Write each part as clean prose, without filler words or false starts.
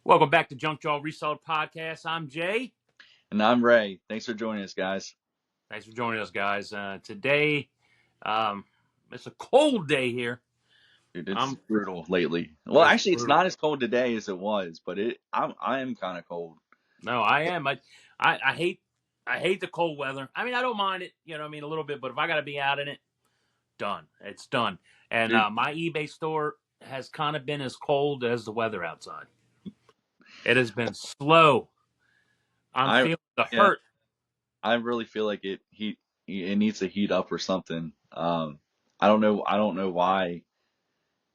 Welcome back to Junk Jaw Reseller Podcast. I'm Jay. And I'm Ray. Thanks for joining us, guys. Thanks for joining us, guys. Today, it's a cold day here. Dude, it's I'm brutal lately. Well, It's actually, it's brutal. not as cold today as it was, but I am kind of cold. No, I am. I hate the cold weather. I mean, I don't mind it. A little bit. But if I got to be out in it, done. It's done. And Dude, my eBay store has kind of been as cold as the weather outside. It has been slow. I'm I feeling the yeah, hurt. I really feel like it needs to heat up or something. I don't know why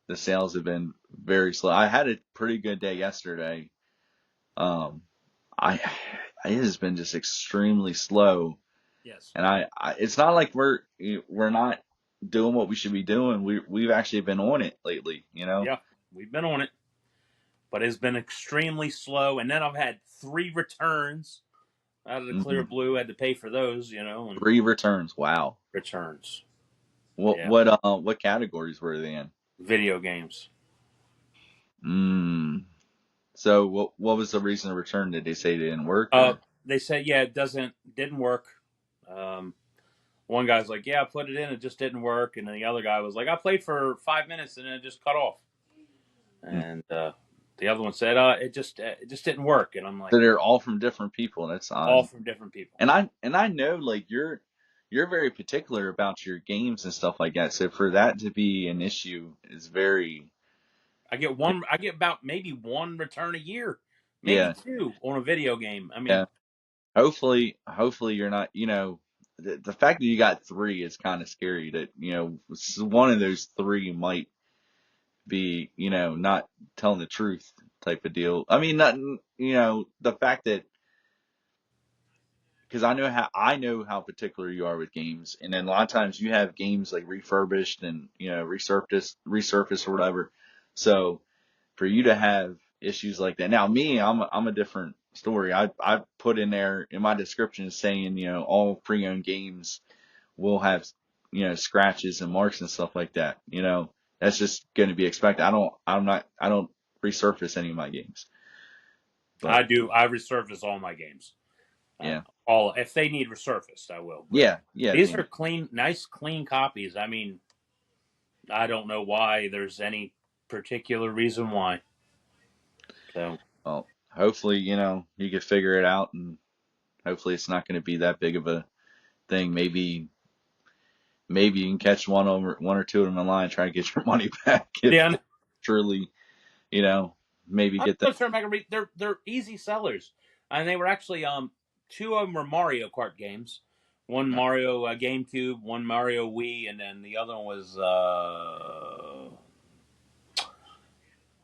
the sales have been very slow. I had a pretty good day yesterday. Um, I it has been just extremely slow, Yes. and I it's not like we're not doing what we should be doing. We've actually been on it lately, you know. Yeah. We've been on it, but it's been extremely slow. And then I've had 3 returns out of the clear Mhm. blue. Had to pay for those, and 3 returns. Wow. returns. What Yeah, what uh what categories were they in? video games. Mm. So what was the reason to return? Did they say they didn't work Uh, or? they said, yeah, it didn't work. Um, one guy's like, yeah, I put it in, it just didn't work, and then the other guy was like, I played for 5 minutes and then it just cut off. Mm. And the other one said, it just didn't work, and I'm So like, they're all from different people. That's all odd. from different people. And I know like you're very particular about your games and stuff like that. So for that to be an issue is very I get about maybe one return a year, maybe yeah, two on a video game. I mean, yeah. Hopefully you're not, the fact that you got 3 is kind of scary that, one of those 3 might be, not telling the truth type of deal. I mean, not, the fact that because I know how particular you are with games, and then a lot of times you have games like refurbished and resurfaced or whatever. So for you to have issues like that, now me, I'm a different story. I put in there in my description saying all pre-owned games will have scratches and marks and stuff like that. That's just going to be expected. I don't resurface any of my games, I but do. I resurface all my games. yeah, All if they need resurfaced, I will. But yeah, these are clean, nice, clean copies. I mean, I don't know why there's any particular reason why. So well, hopefully, you can figure it out and hopefully it's not going to be that big of a thing. Maybe you can catch one or two of them in line and try to get your money back if yeah, they truly, maybe I'm get them. just trying to they're easy sellers, and they were actually two of them were Mario Kart games. One Mario GameCube, one Mario Wii, and then the other one was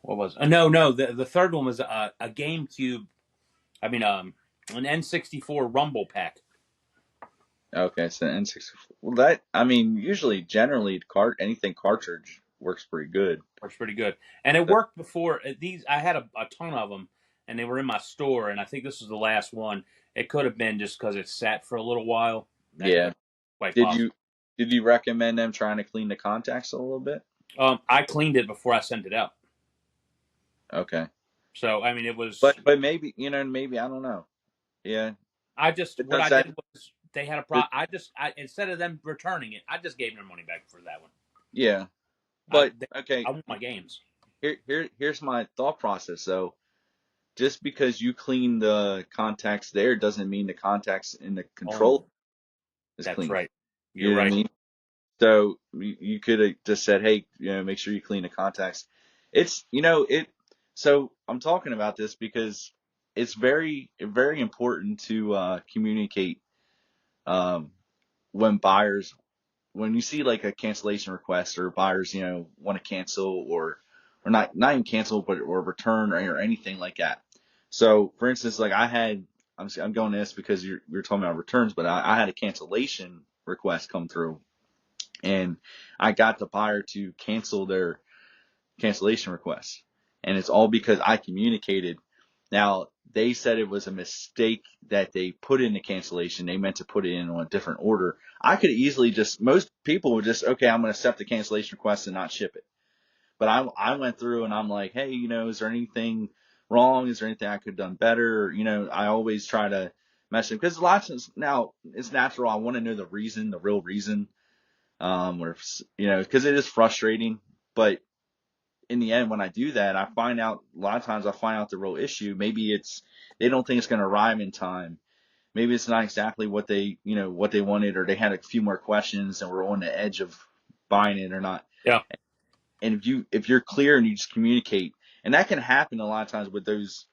what was no, the third one was a GameCube. I mean an N64 Rumble Pack. Okay, so N64. Well, that I mean, usually, generally, anything cartridge works pretty good. Works pretty good, and it But worked before these. I had a ton of them, and they were in my store. And I think this was the last one. It could have been just because it sat for a little while. That yeah, could quite did possible. you did you recommend them trying to clean the contacts a little bit? I cleaned it before I sent it out. Okay, So I mean, it was. but maybe I don't know. Yeah, I just what because I that did was they had a it, pro. I instead of them returning it, I just gave them money back for that one. yeah, I but okay. I want my games. Here's my thought process. So just because you clean the contacts there doesn't mean the contacts in the Oh, control is that's clean. right. You You're know what I right. mean? So you could have just said, hey, make sure you clean the contacts. It's, it. So I'm talking about this because it's very, very important to communicate um, when buyers, when you see like a cancellation request or buyers, want to cancel or not even cancel, but or return or anything like that. So for instance, like I'm going to this because you're talking about returns, but I had a cancellation request come through and I got the buyer to cancel their cancellation request. And it's all because I communicated. Now, they said it was a mistake that they put in the cancellation. They meant to put it in on a different order. I could easily most people would just, okay, I'm going to accept the cancellation request and not ship it. But I went through and I'm like, hey, is there anything wrong? Is there anything I could have done better? You know, I always try to mess it because a lot of times now it's natural. I want to know the reason, the real reason, or you know, because it is frustrating. But in the end, when I do that, I find out a lot of times I find out the real issue. Maybe it's they don't think it's going to arrive in time. Maybe it's not exactly what they, you know, what they wanted, or they had a few more questions and were on the edge of buying it or not. Yeah. And if you're clear and you just communicate, and that can happen a lot of times with those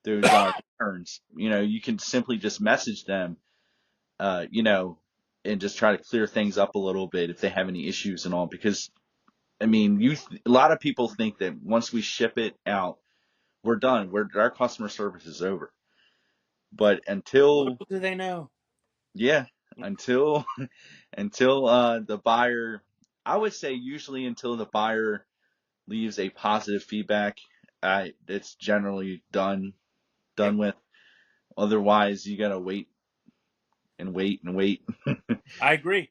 returns. You know, you can simply just message them, you know, and just try to clear things up a little bit if they have any issues and all. Because I mean, a lot of people think that once we ship it out, we're done. Our customer service is over. But until Little do they know. yeah, until until the buyer, I would say usually until the buyer leaves a positive feedback, it's generally Yep. done with. Otherwise, you gotta wait and wait and wait. I agree.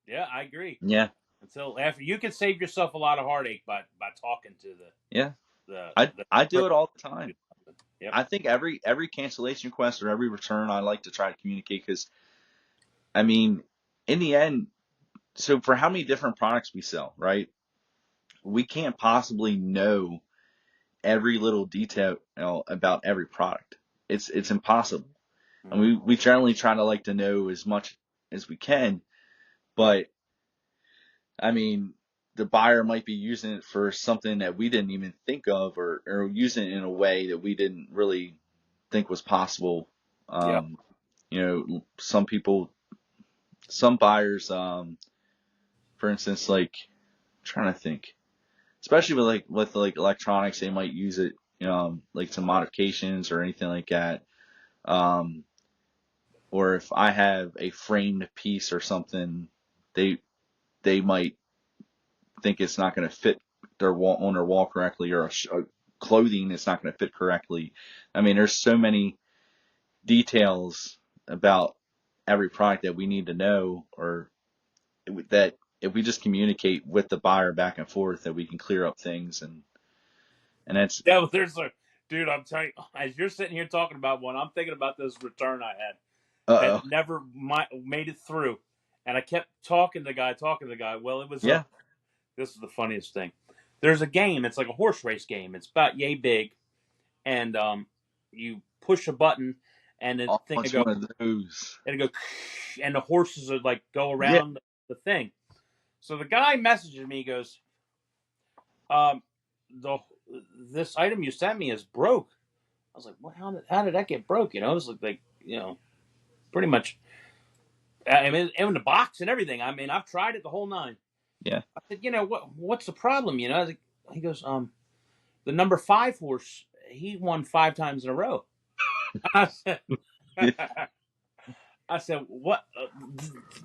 Yeah, I agree. Yeah, Until after you can save yourself a lot of heartache by talking to yeah. the I do person. it all the time. Yep. I think every cancellation request or every return, I like to try to communicate because I mean, in the end, so for how many different products we sell, right? We can't possibly know every little detail about every product. It's impossible, and Mm-hmm. we generally try to like to know as much as we can. But I mean, the buyer might be using it for something that we didn't even think of, or using it in a way that we didn't really think was possible. Yep. You know, some people, some buyers, for instance, like I'm trying to think, especially with like electronics, they might use it, like some modifications or anything like that. Um, or if I have a framed piece or something, they they might think it's not going to fit their wall on their wall correctly, or a clothing that's not going to fit correctly. I mean, there's so many details about every product that we need to know, or that if we just communicate with the buyer back and forth, that we can clear up things, and that's Yeah, well, there's a dude. I'm telling you, as you're sitting here talking about one, I'm thinking about this return I had that oh never made it through, and I kept talking to the guy. Well, it was a. yeah. This is the funniest thing. There's a game. It's like a horse race game. It's about yay big, and you push a button, and the Oh, thing will it's go, one of those. and it go, and the horses would like go Yeah. around the thing. So the guy messages me. He goes, um, the this item you sent me is broke. I was like, well, how did that get broke? You know, it was like pretty much. I mean, in the box and everything. I mean, I've tried it the whole nine. Yeah. I said, what's the problem? You know, I was like, he goes, the number five horse, he won 5 times in a row. I said, I said, what?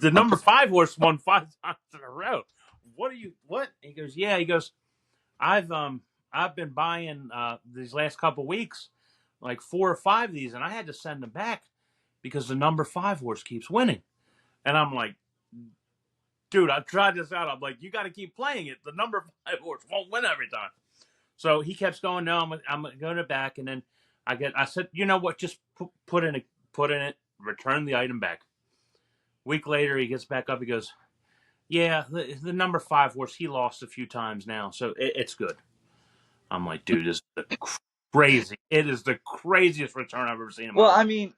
The I'm number five horse won 5 times in a row. What are you? What? He goes, yeah. He goes, I've I've been buying these last couple weeks, like 4 or 5 of these, and I had to send them back because the number five horse keeps winning. And I'm like, dude, I've tried this out. I'm like, you got to keep playing it. The number five horse won't win every time. So he keeps going. No, I'm going to go to back, and then I said, you know what? Just put in it, return the item back. Week later, he gets back up. He goes, yeah, the number five horse, he lost a few times now, so it's good. I'm like, dude, this is the crazy. It is the craziest return I've ever seen in my Well, life. I mean,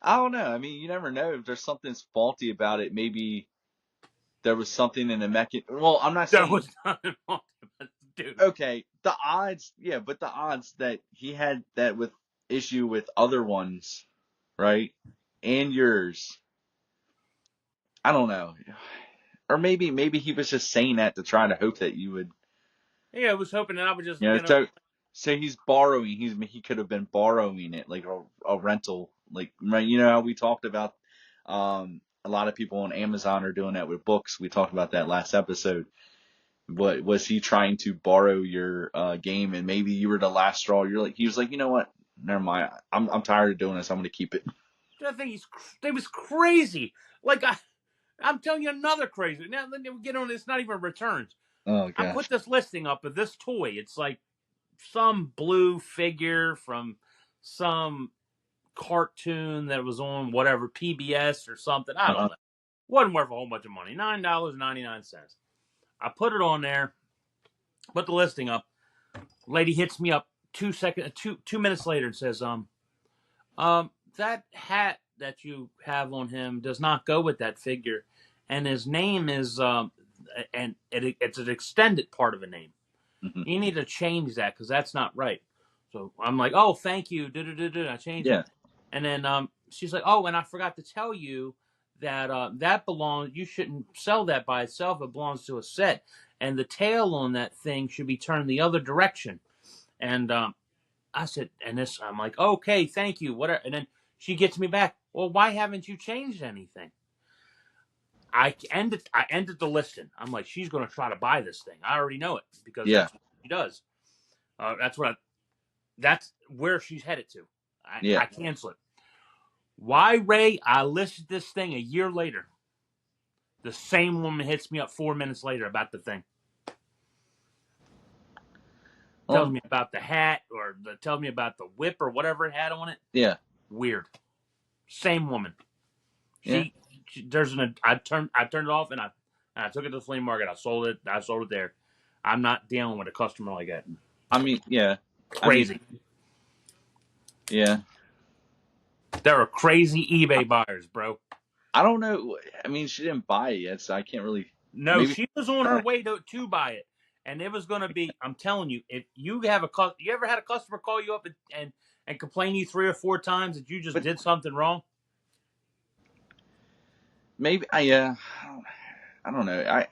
I don't know. I mean, you never know if there's something's faulty about it. Maybe there was something in the mechanism. Well, I'm not That saying was not dude. okay. The odds, yeah, but the odds that he had that with issue with other ones, right, and yours, I don't know. Or maybe he was just saying that to try to hope that you would, Yeah, I was hoping that I would just, you know. So he's borrowing. He could have been borrowing it like a rental, like right. You know how we talked about. A lot of people on Amazon are doing that with books. We talked about that last episode. What was he trying to borrow your game, and maybe you were the last straw? You're like he was like, you know what? Never mind. I'm tired of doing this. I'm gonna keep it. I think it was crazy. Like I'm telling you another crazy. Now let me get on. It's not even returns. Oh I put gosh. this listing up of this toy. It's like some blue figure from some cartoon that was on whatever PBS or something. I don't Uh-huh. know. Wasn't worth a whole bunch of money. $9.99. I put it on there, put the listing up. Lady hits me up 2 minutes later and says, that hat that you have on him does not go with that figure, and his name is it's an extended part of a name. Hmm. You need to change that because that's not right. So I'm like, oh, thank you. I changed it, Yeah. and then she's like, oh, and I forgot to tell you that that belongs. You shouldn't sell that by itself. It belongs to a set, and the tail on that thing should be turned the other direction. And I said, and this, I'm like, okay, thank you, whatever. And then she gets me back. Well, why haven't you changed anything? I ended the listing. I'm like, she's going to try to buy this thing. I already know it because Yeah. that's what she does. That's where she's headed to. Yeah. I cancel it. Why, Ray? I listed this thing a year later. The same woman hits me up 4 minutes later about the thing. Tells Well, me about the hat or tells me about the whip or whatever it had on it. yeah. Weird. Same woman. Yeah. I turned it off and I took it to the flea market. I sold it there. I'm not dealing with a customer like that. I mean, yeah. I mean, Crazy. yeah. There are crazy eBay buyers, bro. I don't know. I mean, she didn't buy it yet, so I can't really. No, Maybe. she was on her way to buy it, and it was going to be. I'm telling you, if you you ever had a customer call you up and complain to you 3 or 4 times that you just But did something wrong? maybe. I don't know.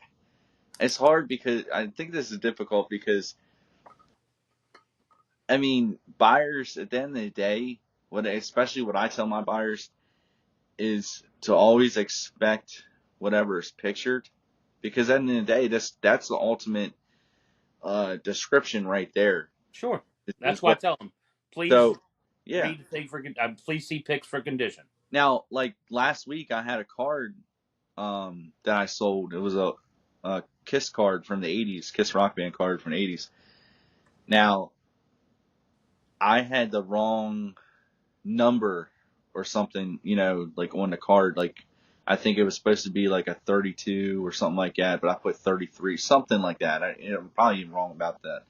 It's hard because I think this is difficult because I mean, buyers at the end of the day, especially what I tell my buyers is to always expect whatever is pictured, because at the end of the day, that's the ultimate description right there. Sure. Is That's why I what. tell them, please So yeah. read the thing for. Please see pics for condition. Now, like last week, I had a card that I sold. It was a Kiss card from the '80s, Kiss rock band card from the '80s. Now, I had the wrong number or something, like on the card. Like I think it was supposed to be like a 32 or something like that, but I put 33, something like that. I'm probably even wrong about that,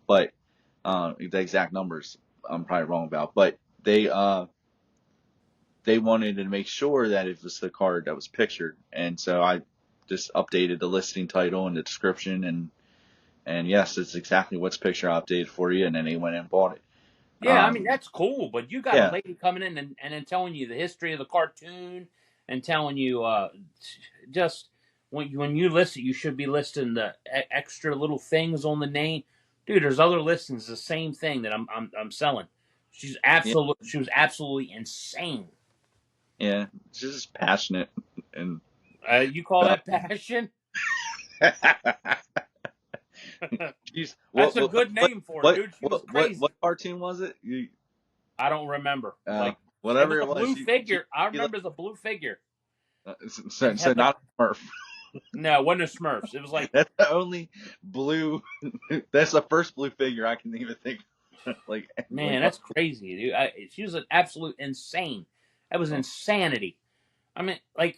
but the exact numbers I'm probably wrong about. But they wanted to make sure that it was the card that was pictured, and so I just updated the listing title and the description, and yes, it's exactly what's picture I updated for you, and then they went and bought it. Yeah, I mean that's cool, but you got a Yeah, lady coming in and then telling you the history of the cartoon and telling you just when you list it, you should be listing the extra little things on the name. Dude, there's other listings the same thing that I'm selling. yeah, She was absolutely insane. yeah. It's just passionate and You call stuff. that passion? Jeez, That's a good name for it, dude. She was what crazy. cartoon was it? I don't remember. Like it was Whatever it a was, blue figure. I you like, remember it was a blue figure. so, It so had like not a Smurf. no, it wasn't a Smurfs. It was like That's the only blue. That's the first blue figure I can even think. Like, man, that's crazy, dude. She was an absolute insane. That was oh, insanity. I mean, like,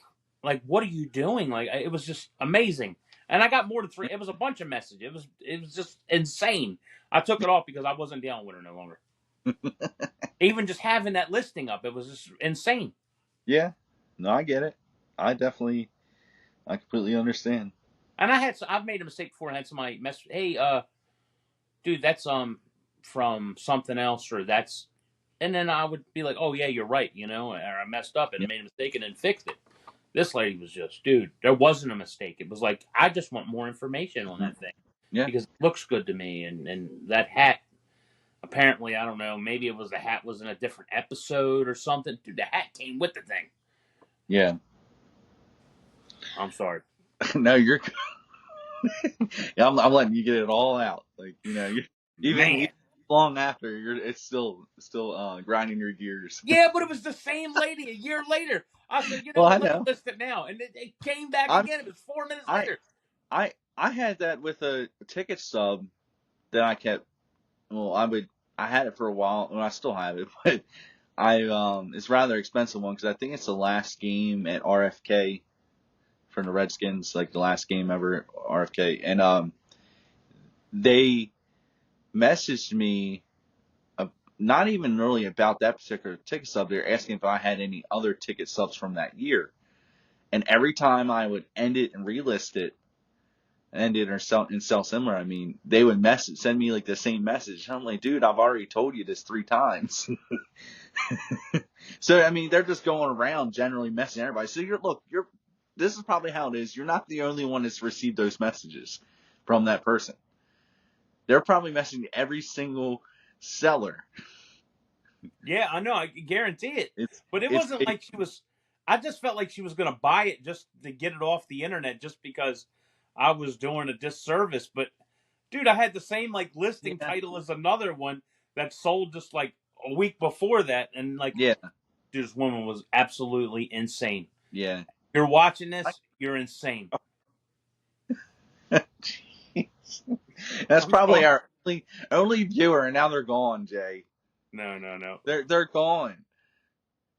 what are you doing? Like, it was just amazing. And I got more than three. It was a bunch of messages. It was just insane. I took it off because I wasn't dealing with her no longer. Even just having that listing up, it was just insane. yeah, no, I get it. I completely understand. And I've made a mistake before and had somebody mess. Hey, dude, that's from something else, or that's, and then I would be like, oh yeah, you're right, or I messed up and Yeah, made a mistake and then fixed it. This lady was just, dude, there wasn't a mistake. It was like, I just want more information on mhm, that thing yeah, because it looks good to me. And that hat, apparently, I don't know, maybe it was the hat was in a different episode or something. Dude, the hat came with the thing. yeah. I'm sorry. No, you're. Yeah, I'm letting you get it all out. Like even Man. long after it's still grinding your gears. Yeah, but it was the same lady a year later. I said, you know Well, I what, let me know. list it now. And it came back I'm again. It was 4 minutes I later. I had that with a ticket stub that I kept. well, I had it for a while, and I still have it, but it's a rather expensive one because I think it's the last game at RFK for the Redskins, like the last game ever at RFK, and they messaged me, uh, not even really about that particular ticket stub. They're asking if I had any other ticket stubs from that year, and every time I would end it and relist it, end it or sell similar, I mean, they would send me like the same message. I'm like, dude, I've already told you this 3 times. So I mean, they're just going around generally messaging everybody. So you're this is probably how it is. You're not the only one that's received those messages from that person. They're probably messaging every single seller. Yeah, I know. I guarantee it. It's But it it's wasn't like she was. I just felt like she was going to buy it just to get it off the internet, just because I was doing a disservice. But dude, I had the same like listing yeah, title as another one that sold just like a week before that, and like, yeah, dude, this woman was absolutely insane. yeah. You're watching this, you're insane. Jeez. That's I'm probably sorry. our only viewer, and now they're gone, Jay. No, no, no. They're gone.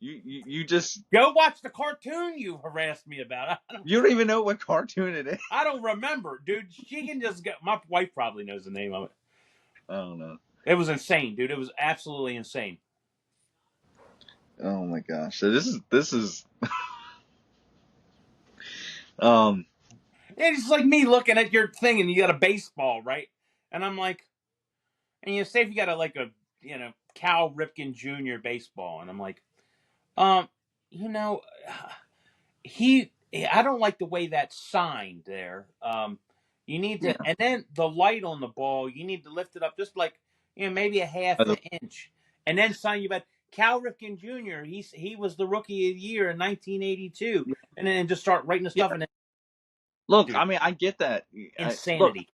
You just Go watch the cartoon you harassed me about. you don't even know what cartoon it is. I don't remember, dude. She can just get. My wife probably knows the name of it. I don't know. It was insane, dude. It was absolutely insane. Oh my gosh. So this is um It's like me looking at your thing and you got a baseball, right? And I'm like, and you say if you got a Cal Ripken Jr. baseball, and I'm like, um, you know, he I don't like the way that's signed there. You need to, yeah. and then the light on the ball, you need to lift it up just like maybe a half an inch, and then sign you. But Cal Ripken Jr. He was the rookie of the year in 1982, and then just start writing the stuff, Yeah. and then, Look, dude, I mean, I get that. Look, insanity.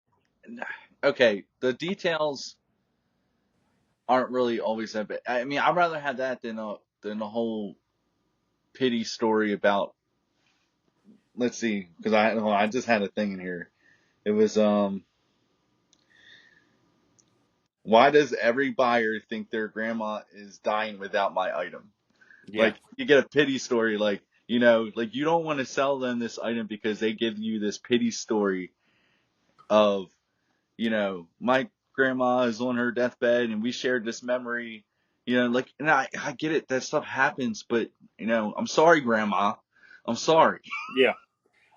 okay, the details aren't really always that bad. I mean, I'd rather have that than a whole pity story about. Let's see, because I just had a thing in here. It was why does every buyer think their grandma is dying without my item? Yeah, Like you get a pity story, like like you don't want to sell them this item because they give you this pity story of my grandma is on her deathbed and we shared this memory, like, and I get it, that stuff happens, but I'm sorry, grandma. I'm sorry. yeah.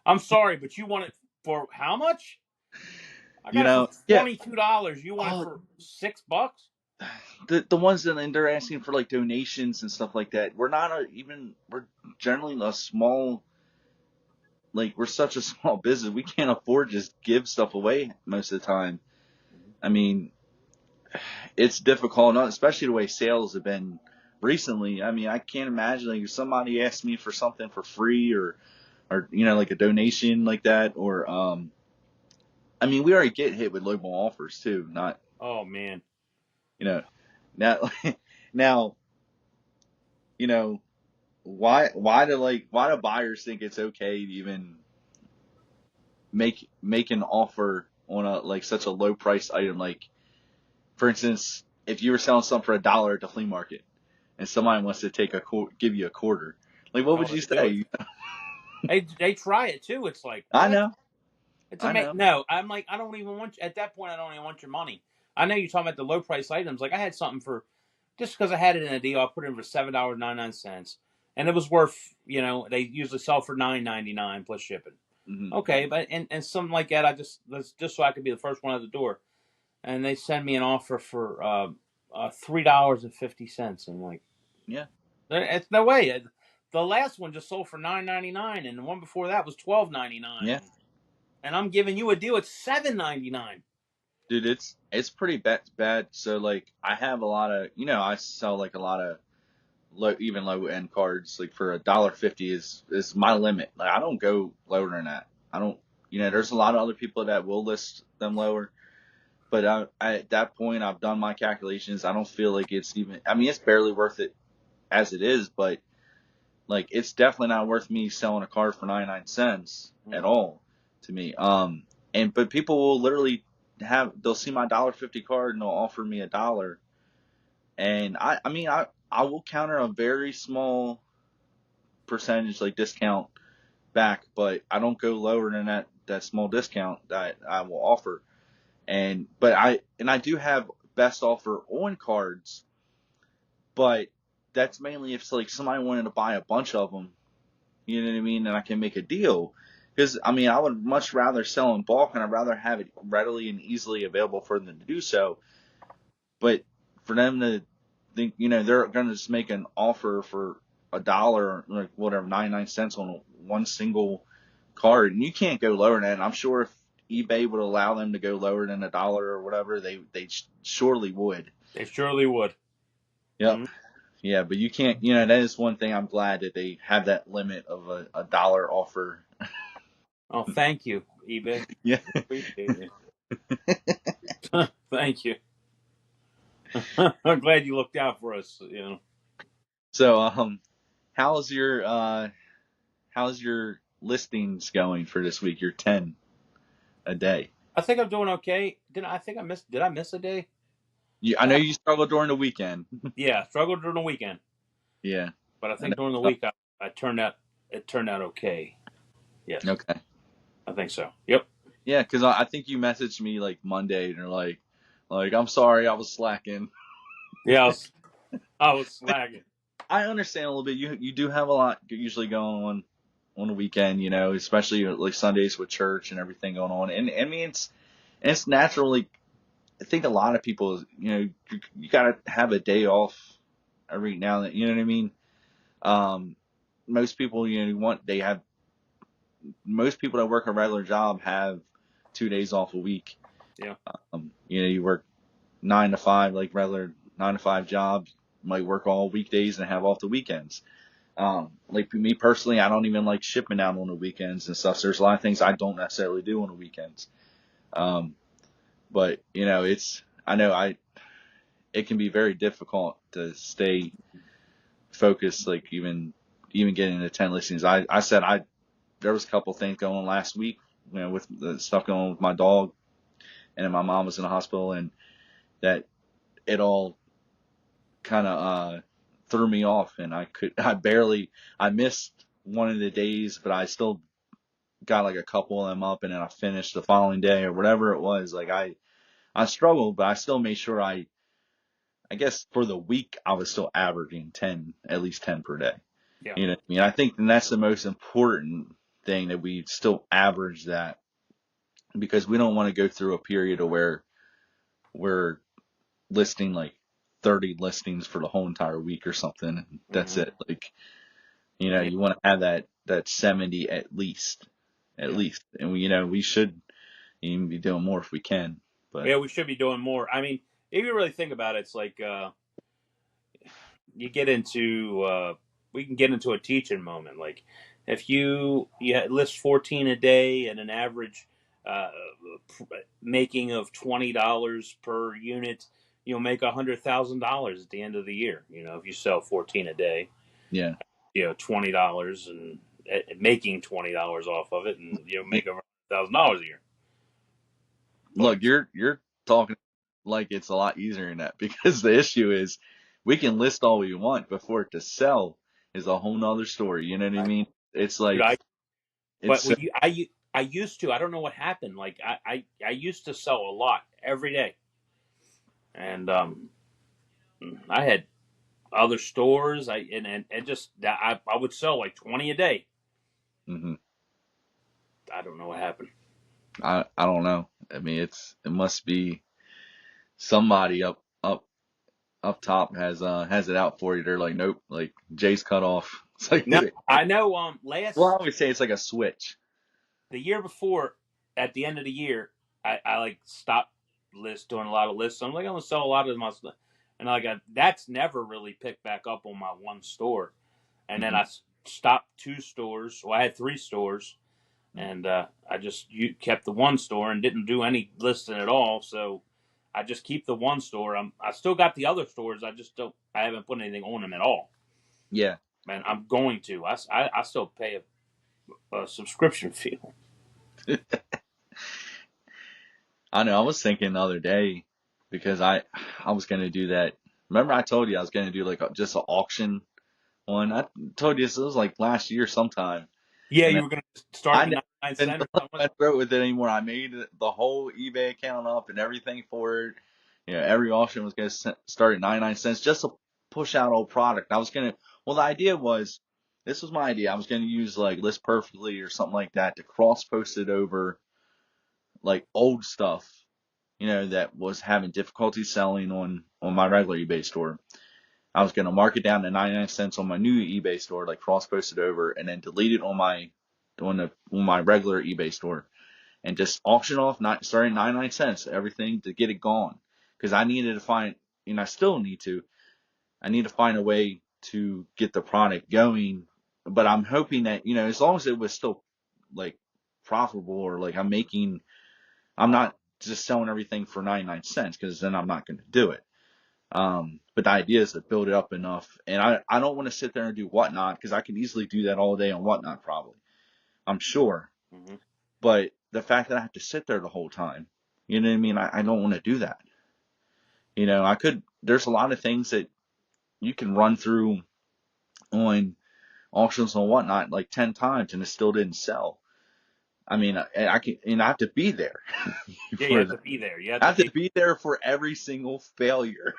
I'm sorry, but you want it for how much? I got it for Yeah. $22. You want it Oh, for $6? the ones that and they're asking for like donations and stuff like that. We're not we're generally a small, like we're such a small business. We can't afford to just give stuff away most of the time. I mean, it's difficult, especially the way sales have been recently. I mean, I can't imagine like if somebody asked me for something for free or like a donation like that, or I mean, we already get hit with lowball offers too. Not Oh man. you know now now you know why do buyers think it's okay to even make an offer on a like such a low price item? Like, for instance, if you were selling something for $1 at the flea market and somebody wants to give you a quarter, like what would Oh, you they do it. say? They try it too. It's like I what? know, It's I amazing. know. No, I'm like I don't even want at that point. I don't even want your money. I know you're talking about the low price items. Like I had something for just because I had it in a deal. I put it in for $7.99, and it was worth. They usually sell for $9.99 plus shipping. Hmm. Okay, but and something like that. I just so I could be the first one out the door, and they send me an offer for $3.50. I'm like, Yeah, it's no way. The last one just sold for $9.99, and the one before that was $12.99, yeah, and I'm giving you a deal at $7.99. dude, it's pretty bad. So like, I have a lot of I sell like a lot of even low end cards. Like for $1.50 is my limit. Like I don't go lower than that. I don't. There's a lot of other people that will list them lower. But at that point, I've done my calculations. I don't feel like it's even. I mean, it's barely worth it as it is, but like, it's definitely not worth me selling a card for 99 cents at Mm-mm. all to me. But people will literally they'll see my $1.50 card and they'll offer me $1. And I mean, I will counter a very small percentage like discount back, but I don't go lower than that small discount that I will offer. And I do have best offer on cards, but that's mainly if like somebody wanted to buy a bunch of them, you know what I mean, and I can make a deal. Because I mean, I would much rather sell in bulk, and I'd rather have it readily and easily available for them to do so. But for them to think, they're going to just make an offer for $1, like whatever, 99 cents on one single card, and you can't go lower than that. And I'm sure if eBay would allow them to go lower than $1 or whatever, they surely would. They surely would. Yep. Yeah, but you can't. That is one thing I'm glad that they have that limit of a $1 offer. Oh, thank you, eBay. Yeah. Appreciate it. Thank you. I'm glad you looked out for us. So, how's your listings going for this week? Your 10 a day. I think I'm doing okay. Did I miss a day? I know you struggle during the weekend. Yeah, struggled during the weekend, Yeah. but I I think during the know. week I turned out it turned out okay. Yes, Okay. I think so. Yep. Yeah, because I think you messaged me like Monday and you're like I'm sorry I was slacking. Yeah, I was slacking. I understand a little bit. You do have a lot usually going on the weekend, especially like Sundays with church and everything going on. And I mean it's naturally. I think a lot of people, you gotta have a day off every now and then. You know what I mean? Most people, most people that work a regular job have 2 days off a week. Yeah. You work 9 to 5, like regular 9 to 5 jobs, might work all weekdays and have off the weekends. Like me personally, I don't even like shipping out on the weekends and stuff. So there's a lot of things I don't necessarily do on the weekends. But I know it can be very difficult to stay focused, like even getting the 10 listings. I said there was a couple things going on last week, with the stuff going on with my dog, and then my mom was in the hospital, and that it all kind of threw me off, and I missed one of the days, but I still got like a couple of them up, and then I finished the following day or whatever it was. Like I struggled, but I still made sure I guess for the week I was still averaging at least 10 per day. Yeah. You know what I mean? I think that's the most important thing, that we still average that, because we don't want to go through a period of where we're listing like 30 listings for the whole entire week or something. And that's Hmm. it. Like, Yeah. you want to have that 70 at least, Yeah. And we should even be doing more if we can, but Yeah. We should be doing more. I mean, if you really think about it, it's like you get into we can get into a teaching moment. Like if you list 14 a day and an average uh, making of $20 per unit, you'll make $100,000 at the end of the year. If you sell 14 a day, yeah. $20 and making $20 off of it, and make over $100,000 a year. But Look, you're talking like it's a lot easier than that, because the issue is we can list all we want, but for it to sell is a whole nother story. You know what I I, mean? It's dude, like it's but so, I used to. I don't know what happened. Like I used to sell a lot every day, and I had other stores. And just I would sell like 20 a day. hmm I don't know what happened. I don't know. I mean, it must be somebody up top has it out for you. They're like, nope, like Jay's cut off. It's like, No, I know. well, I always say it's like a switch. The year before, at the end of the year, I like stopped doing a lot of lists. I'm like, I'm gonna sell a lot of my stuff, and that's never really picked back up on my one store. And then hmm I stopped two stores. Well, I had three stores, and I just kept the one store and didn't do any listing at all. So I just keep the one store. I still got the other stores. I just don't. I haven't put anything on them at all. Yeah. Man, I'm going to. I still pay a subscription fee. I know. I was thinking the other day because I was gonna do that. Remember, I told you I was gonna do like just an auction one. I told you this was like last year sometime, Yeah, and you then were going to start I the never 99 been cent or something. went through with it anymore. I made the whole eBay account up and everything for it. You know, every auction was gonna start at 99 cents just to push out old product. I was gonna. Well, the idea was. This was my idea. I was going to use like List Perfectly or something like that to cross post it over like old stuff, that was having difficulty selling on my regular eBay store. I was going to mark it down to 99 cents on my new eBay store, like cross post it over, and then delete it on my regular eBay store, and just auction off starting 99 cents everything to get it gone. Because I needed to find, and I still need to, I need to find a way to get the product going. But I'm hoping that as long as it was still like profitable, or like I'm not just selling everything for 99 cents, because then I'm not going to do it. But the idea is to build it up enough. And I don't want to sit there and do Whatnot, because I can easily do that all day on Whatnot, probably. I'm sure. Hmm. But the fact that I have to sit there the whole time, you know what I mean? I don't want to do that. There's a lot of things that you can run through on auctions and Whatnot like 10 times and it still didn't sell. I mean, I can, and I have to be there Yeah, you for have that. to be there. You have I to have to be. be there for every single failure.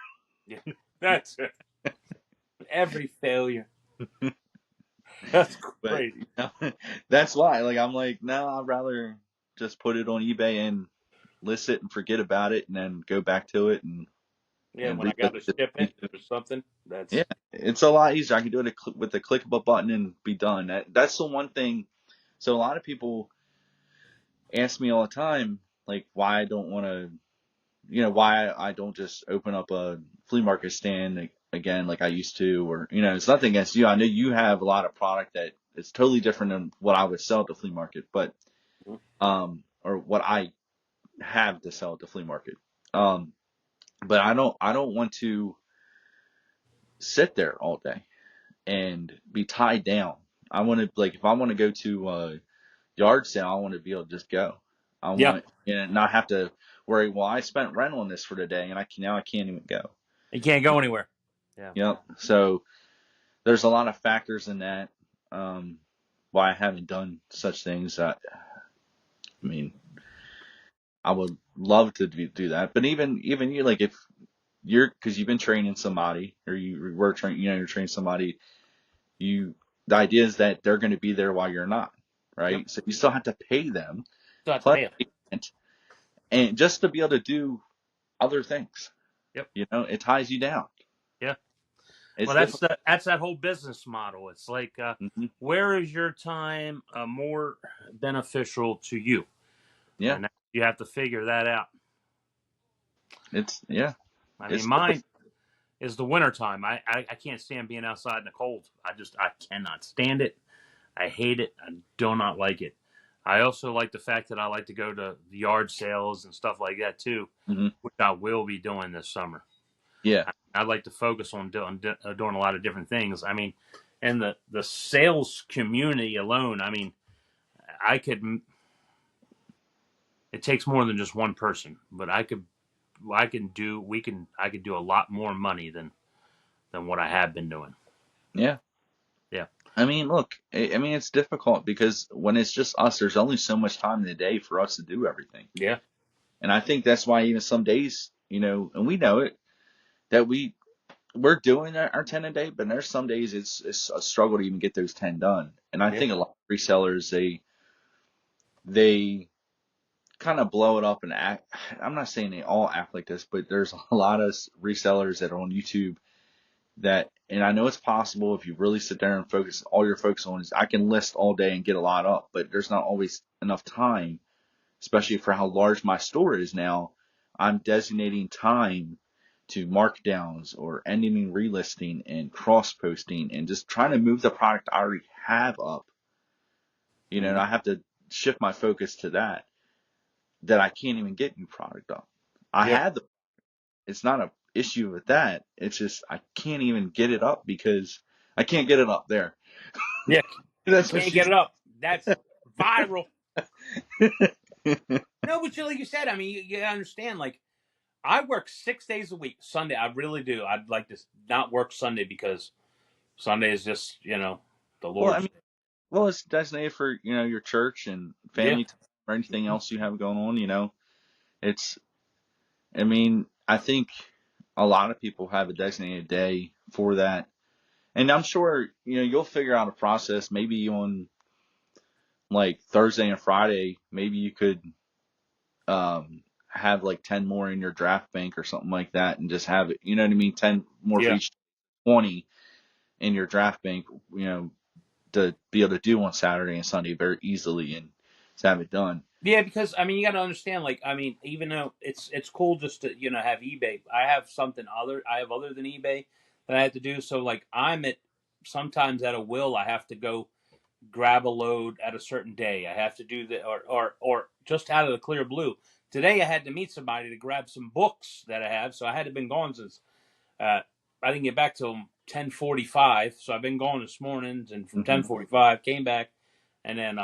Yeah, that's it. Every failure. That's But crazy. that's why, like, I'm like, no, I'd rather just put it on eBay and list it and forget about it, and then go back to it and Yeah, when I relist got to it. ship it or something, Yeah, that's it's a lot easier. I can do it with the click of a button and be done. That's the one thing. So a lot of people ask me all the time, like, why I don't want to, why I don't just open up a flea market stand again like I used to, or it's nothing against you. I know you have a lot of product that is totally different than what I would sell at the flea market, but or what I have to sell at the flea market. Um, but I don't want to sit there all day and be tied down. I want to, like, if I want to go to a yard sale, I want to be able to just go. I yeah. want not have to worry. Well, I spent rent on this for today, and I can't even go. You can't go anywhere. Yeah. Yep. So there's a lot of factors in that. Um, why I haven't done such things. I mean, I would love to do that, but even you, like, if because you've been training somebody, or you were training, you're training somebody. You The idea is that they're going to be there while you're not, Yep. right? So you still have to pay them, Still have to plus pay them. rent, and just to be able to do other things. Yep. It ties you down. Yeah. It's Well, that's difficult. that's that whole business model. It's like, Hmm. where is your time more beneficial to you, Yeah, and you have to figure that out. yeah, I mean, it's mine difficult. is the winter time. I can't stand being outside in the cold. I cannot stand it. I hate it. I do not like it. I also like the fact that I like to go to the yard sales and stuff like that too, Hmm. which I will be doing this summer. Yeah, I like to focus on doing a lot of different things. I mean, and the sales community alone. I mean, I could. It takes more than just one person, but I could. I can do. We can. I could do a lot more money than what I have been doing. yeah. Yeah. I mean, look, I mean, it's difficult because when it's just us, there's only so much time in the day for us to do everything. Yeah. And I think that's why even some days, and we know it, that we're doing our 10 a day, but there's some days it's a struggle to even get those 10 done. And I Yeah. think a lot of resellers, they kind of blow it up and act. I'm not saying they all act like this, but there's a lot of resellers that are on YouTube and I know it's possible if you really sit there and all your focus on is I can list all day and get a lot up, but there's not always enough time, especially for how large my store is now. I'm designating time to markdowns or ending relisting and cross posting and just trying to move the product I already have up. And Mm-hmm. I have to shift my focus to that I can't even get new product up. I Yeah. had it's not a issue with that. It's just I can't even get it up because I can't get it up there. Yeah. That's what Can't she get said. it up. That's viral. No, but like you said, I mean, you understand. Like I work 6 days a week. Sunday, I really do. I'd like to not work Sunday because Sunday is just the Well, I Lord's. mean, well, it's designated for, your church and Yeah, family time or anything else you have going on, It's, I mean, I think a lot of people have a designated day for that. And I'm sure, you'll figure out a process maybe on like Thursday and Friday, maybe you could have like 10 more in your draft bank or something like that and just have it, you know what I mean? 10 more for yeah, each 20 in your draft bank, you know, to be able to do on Saturday and Sunday very easily and to have it done. yeah. Because I mean, you got to understand. Like, I mean, even though it's cool just to have eBay, I have something other. I have other than eBay that I have to do. So like, I'm at sometimes at a will. I have to go grab a load at a certain day. I have to do that, or just out of the clear blue. Today I had to meet somebody to grab some books that I have, so I had to been gone since I didn't get back till 10:45. So I've been gone this morning, and from Hmm. 10:45 came back, and then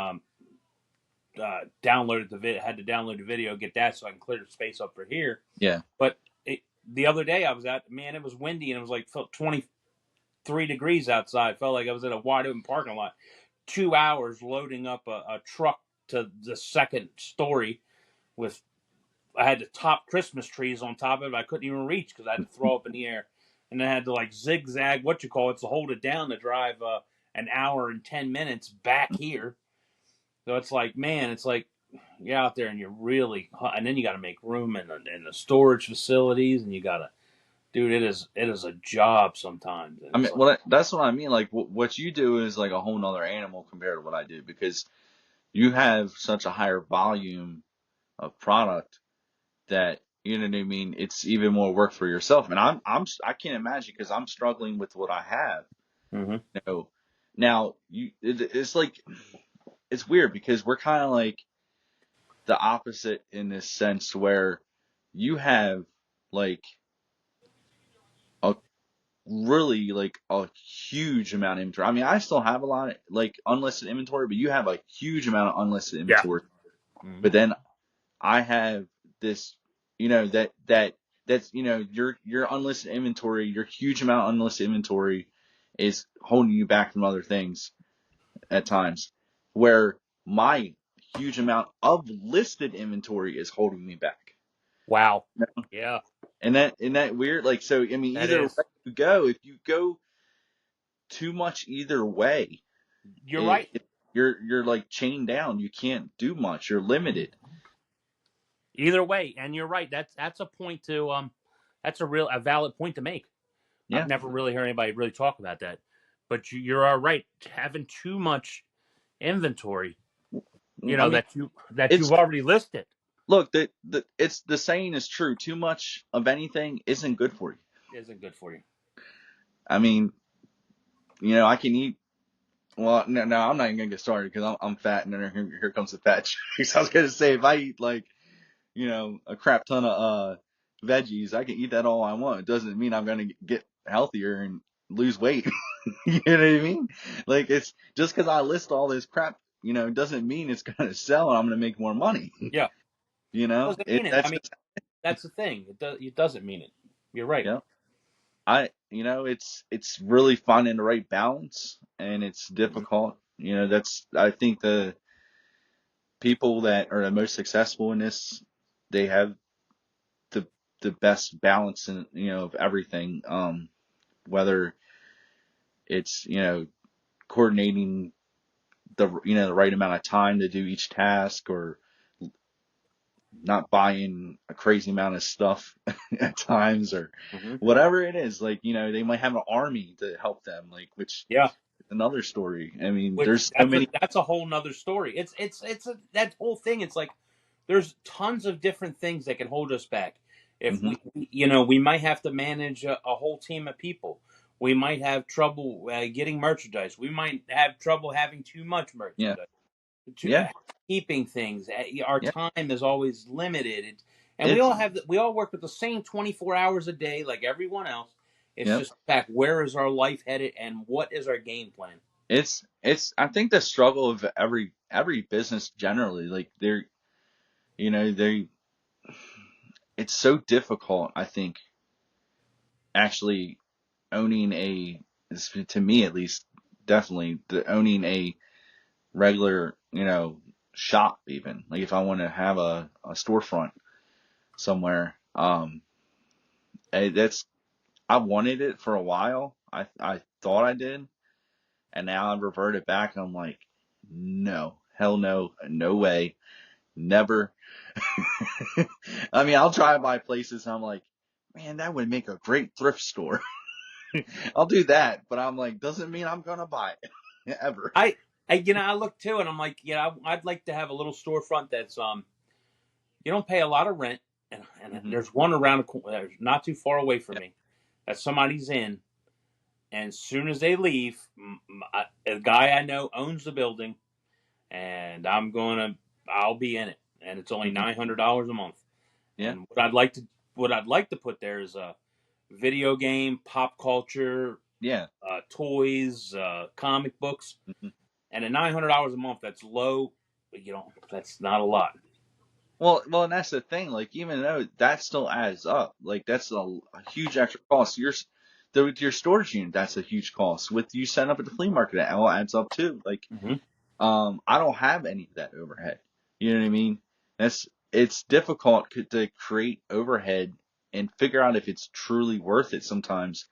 downloaded the video. Had to download the video, get that so I can clear the space up for here. Yeah. But the other day I was at, man, it was windy and it was like felt 23 degrees outside. Felt like I was at a wide open parking lot. 2 hours loading up a truck to the second story with I had to top Christmas trees on top of it. I couldn't even reach because I had to throw up in the air, and then I had to like zigzag to hold it down to drive an hour and 10 minutes back here. So it's like, man, it's like you're out there and you're really, and then you got to make room in the storage facilities, and you got to, dude, it is a job sometimes, and I mean, it's like, well, that's what I mean. Like, what you do is like a whole nother animal compared to what I do because you have such a higher volume of product that, you know what I mean? It's even more work for yourself. And I can't imagine because I'm struggling with what I have. mm-hmm. No, now it's like, it's weird because we're kind of like the opposite in this sense where you have like a really like a huge amount of inventory. I mean, I still have a lot of like unlisted inventory, but you have a huge amount of unlisted Yeah. inventory. Mm-hmm. But then I have this, that's your unlisted inventory, your huge amount of unlisted inventory is holding you back from other things at times, where my huge amount of listed inventory is holding me back. Wow. Yeah, And that isn't that weird? Like, so I mean, that either is. way you go, if you go too much either way, You're right. you're like chained down. You can't do much. You're limited. Either way, and you're right. That's a point to that's a valid point to make. I've Yeah. never really heard anybody really talk about that, but you're all right. Having too much inventory, I mean, that it's you've already listed, look, it's the saying is true. Too much of anything isn't good for you. isn't good for you. I mean, I can eat. Well, no, I'm not even gonna get started because I'm fat, and then here comes the fat jokes. I was gonna say if I eat like a crap ton of veggies, I can eat that all I want. It doesn't mean I'm gonna get healthier and lose weight. You know what I mean? Like it's just because I list all this crap, doesn't mean it's gonna sell and I'm gonna make more money. Yeah, doesn't mean it. I That's mean, just that's the thing. It doesn't mean it. You're right. yeah. It's really finding the right balance, and it's Mm-hmm. difficult. That's I think the people that are the most successful in this, they have the the best balance in of everything. Whether it's coordinating the right amount of time to do each task, or not buying a crazy amount of stuff at times, or Mm-hmm. whatever it is. Like they might have an army to help them, like which Yeah, is another story. I mean, which there's so many. that's a whole nother story. That whole thing. It's like there's tons of different things that can hold us back. If Hmm. we might have to manage a whole team of people. We might have trouble getting merchandise. We might have trouble having too much Yeah, merchandise. To yeah, keeping things. Our yeah. time is always limited, and we It's all work with the same 24 hours a day like everyone else. It's Yep. just the fact where is our life headed and what is our game plan. It's I think the struggle of every business generally, like they it's so difficult, I think, actually owning to me at least, definitely owning a regular, shop even. Like if I want to have a storefront somewhere, that's I wanted it for a while. I thought I did, and now I've reverted back. And I'm like, no, hell no, no way, never. I mean, I'll drive by places and I'm like, man, that would make a great thrift store. I'll do that, but I'm like, doesn't mean I'm gonna buy it ever. I look too, and I'm like, I'd like to have a little storefront that's you don't pay a lot of rent, and Hmm. there's one around the corner, not too far away from me, that somebody's in, and as soon as they leave, a guy I know owns the building, and I'll be in it, and it's only Hmm. $900 a month. Yeah, And what I'd like to put there is a video game, pop culture, yeah. toys, comic books, Hmm. and at $900 a month, that's low. That's not a lot. Well, and that's the thing. Like, even though that still adds up, like that's a huge extra cost. With your storage unit, that's a huge cost. With you setting up at the flea market, it all adds up too. Like, Mm-hmm. I don't have any of that overhead. You know what I mean? It's difficult to create overhead and figure out if it's truly worth it sometimes.